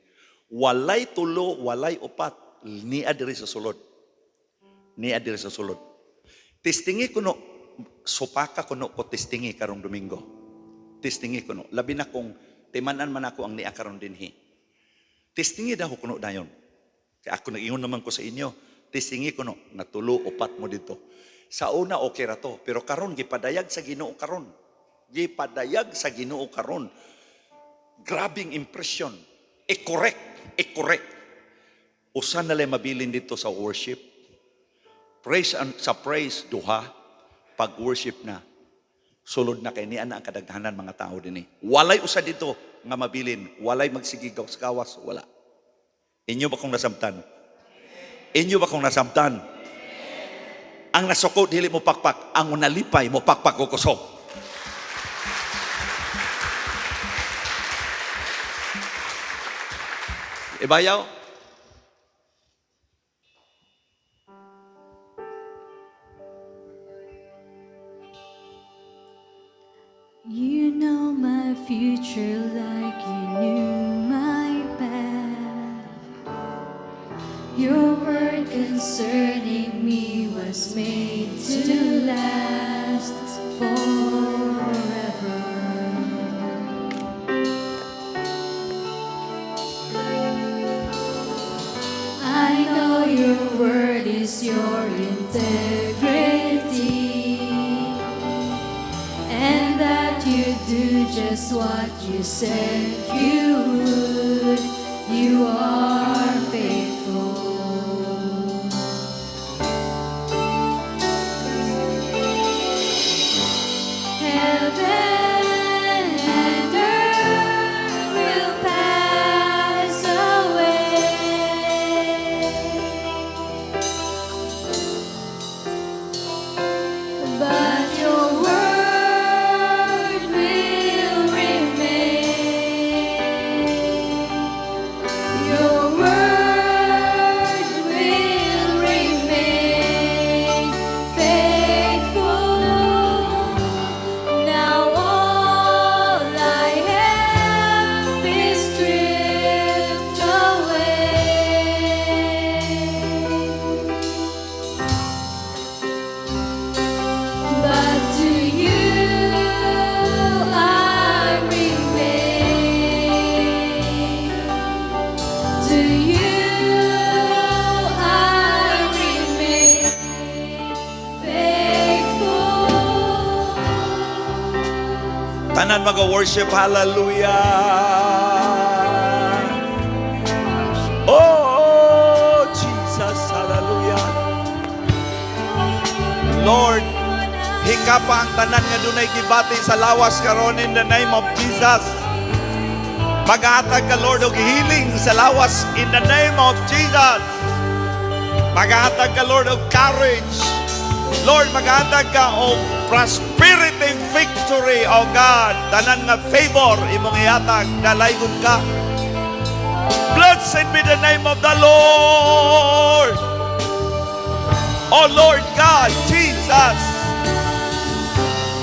Walay tulo, walay upat, niya diri sa sulod. Niya diri sa sulod. Testingi ko no, supaka ko no ko testingi karong Domingo. Testingi ko no. Labi na kung timanan man ako ang niya karon dinhi. Testingi daw ko no dayon. Kaya ako nag-ingon naman ko sa inyo. Testingi ko no, natulo, upat mo dito. Sa una, okay ra to. Pero karon gipadayag sa Ginoo karon. Gipadayag sa Ginoo karon. Grabing impression. I-correct. Usan na lang mabilin dito sa worship. Sa praise, duha. Pag worship na, sulod na kay niya na ang kadaghanan mga tao din eh. Walay usa dito nga mabilin. Walay magsigigaw sa kawas. Wala. Inyo ba kung nasamtan? Inyo ba kung nasamtan? Ang nasuko, dili mo pakpak. Ang nalipay mo pakpak o kusog. Ibayaw? You know my future like you knew my past. Your word concerning me was made to last forever. I know your word is your integrity. And that you do just what you said you would. You are faithful. Heaven and earth will pass away, but your word will remain. To you I remain faithful. Tanan mag-worship, hallelujah. Oh, Jesus, hallelujah. Lord, hika pa ang tanan nga dunay gibati sa lawas karon in the name of Jesus. Maghatag ka, Lord, og healing sa lawas in the name of Jesus. Maghatag ka, Lord, og courage. Lord, maghatag ka og prosperity, victory, oh God. Tanan nga favor imong ihatag, dalaygon ka. Blessed be the name of the Lord. Oh Lord God, Jesus.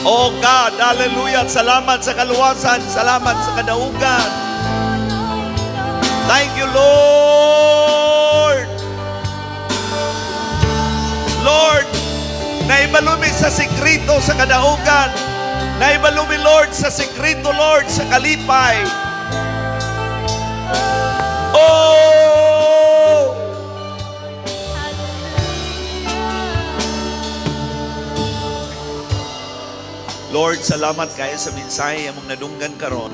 Oh God, hallelujah. Salamat sa kaluwasan, salamat sa kadaugan. Thank you, Lord. Lord, naibalumi sa sikrito sa kadaugan. Naibalumi, Lord, sa sikrito, Lord, sa kalipay. Oh! Lord, salamat kayo sa mensahe among nadunggan karon.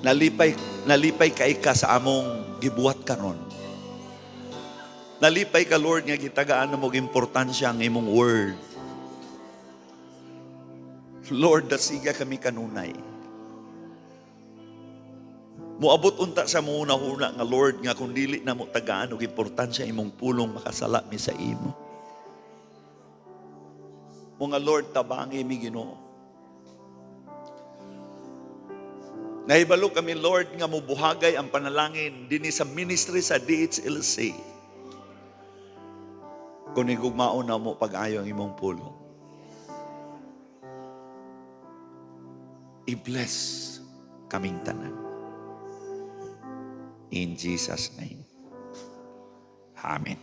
Nalipay kay ka sa among gibuhat karon. Nalipay ka, Lord, nga gitagaan na mong importansya ang imong word. Lord, dasiga kami kanunay. Muabot unta sa muna-huna nga, Lord, nga kung dili na mo tagaan og importansya imong pulong, makasala mi sa imo. Mga Lord, tabangi mi Ginoo. Nahibalo kami, Lord, nga mubuhagay ang panalangin dinhi sa ministry sa DHLC. Kung igugmaon na mo pag-ayo ang imong pulong. I-bless kaming tanan. In Jesus' name. Amen.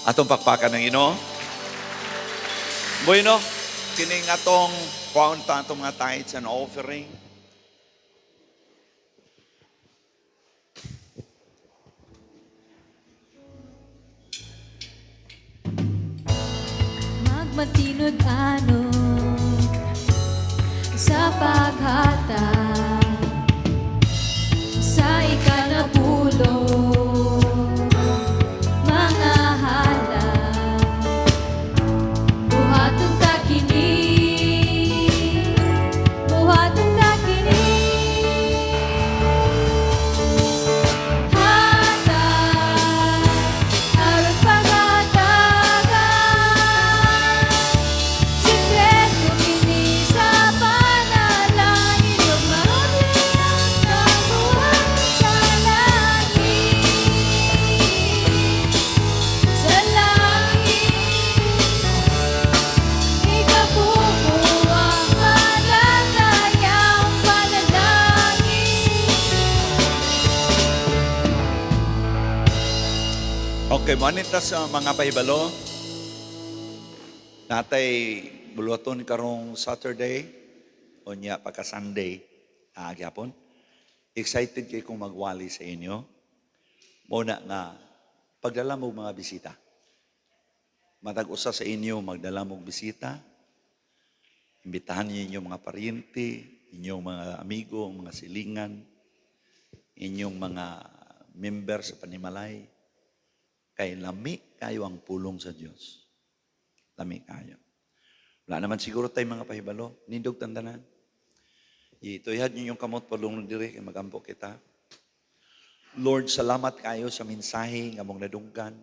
Atong pakpakan ng Ginoo. Bueno, kining atong paunta atong mga tithes and offering. Magmatinod ano sa paghatag sa ikanapulong mga halag. Buhaton ta kini, buhaton ta kini. Hatag aron paghatagan. Sikreto kini sa panalangin, ug mauli ang kabuhat sa langit. Sa langit, ikabubo ang malatayang panalangin. Okay, manita sa mga pahibalo. Natay buluhaton karong Saturday o niya pagka Sunday. Gyapon. Excited kay kong magwali sa inyo. Muna nga pagdala mo mga bisita. Matag usa sa inyo magdala mo bisita. Imbitahan niyo inyong mga paryente, inyong mga amigo, mga silingan, inyong mga member sa panimalay. Kay lami kayo ang pulong sa Diyos. Lami kayo. Wala naman siguro tayong mga pahibalo. Nindog tandanan. Ituyad niyo yung kamot palong diri kay magampo kita. Lord, salamat kayo sa mensahe nga mong nadunggan.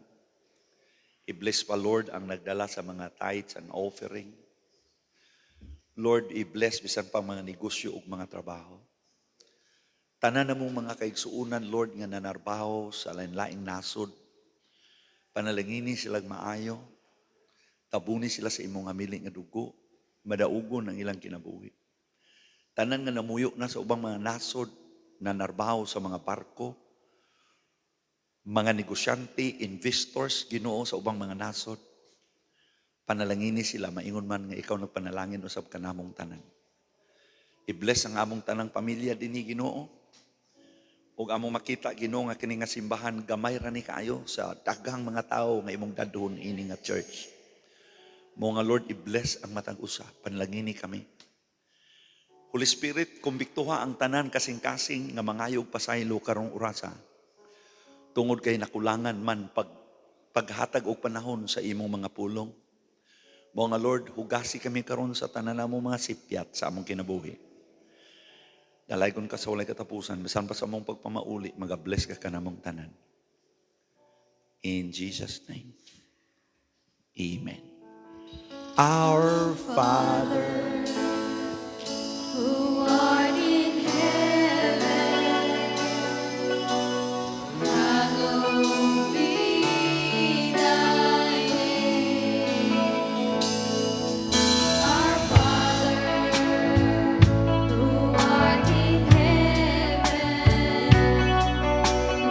I-bless pa, Lord, ang nagdala sa mga tithes and offering. Lord, i-bless bisan pa mga negosyo ug mga trabaho. Tanan na mong mga kaigsuunan, Lord, nga nanarbaho sa lain-laing nasod. Panalangini silang maayo. Tabuni sila sa imong amiling nga dugo. Madaugon ang ilang kinabuhi. Tanan nga namuyo na sa ubang mga nasod, nanarbaho sa mga barko, mga negosyante, investors, Ginoo sa ubang mga nasod. Panalangini sila, maingon man nga ikaw nagpanalangin usab kanamong tanan. I-bless ang among tanang pamilya dinhi, Ginoo. ug among makita Ginoo nga kini nga simbahan gamay ra ni kaayo sa daghang mga tawo nga imong dadon ini nga church. Mo nga Lord i-bless ang matag usa, panalangini kami. Holy Spirit, kumbiktuha ang tanan kasing-kasing nga mangayog pasaylo karong orasa. Tungod kay nakulangan man paghatag og panahon sa imong mga pulong. Mo nga Lord, hugasi kami karon sa tanan namong mga sipyat sa among kinabuhi. Dalaygon ka sa walay katapusan, bisan pa sa among pagpamauli, mag-bless ka kanamong tanan. In Jesus' name, Amen. Our Father, who art in heaven, hallowed be thy name. Our Father, who art in heaven,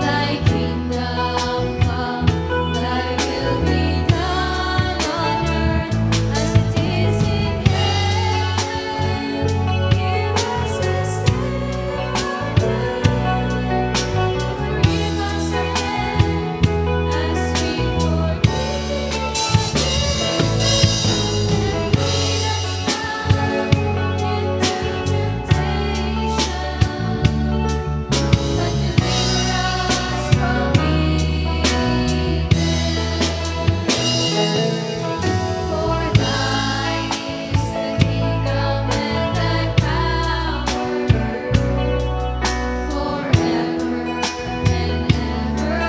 thy kingdom come, thy will be done on earth as it is in heaven. Give us this day our bread, forgive us our debt as we forgive and lead us not into temptation, but deliver us from evil. For thine is the kingdom and the power, forever and ever.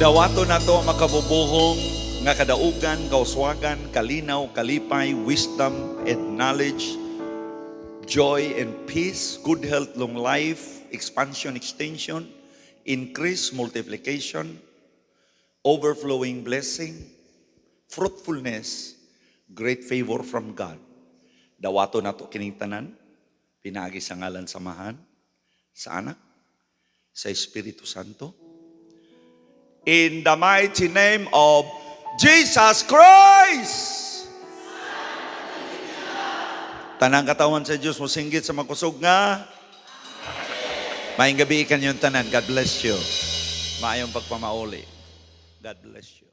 dawato na to makabubuhong nga kadaugan, kauswagan, kalinaw, kalipay, wisdom and knowledge, joy and peace, good health, long life, expansion, extension, increase, multiplication, overflowing blessing, fruitfulness, great favor from God. Dawato na to kining tanan, pinagi sa ngalan samahan, sa anak, sa Espiritu Santo. In the mighty name of Jesus Christ! Tanang katawan sa Diyos, musinggit sa makusog nga. Maayong gabi ikan yung tanan. God bless you. Maayong pagpamauli. God bless you.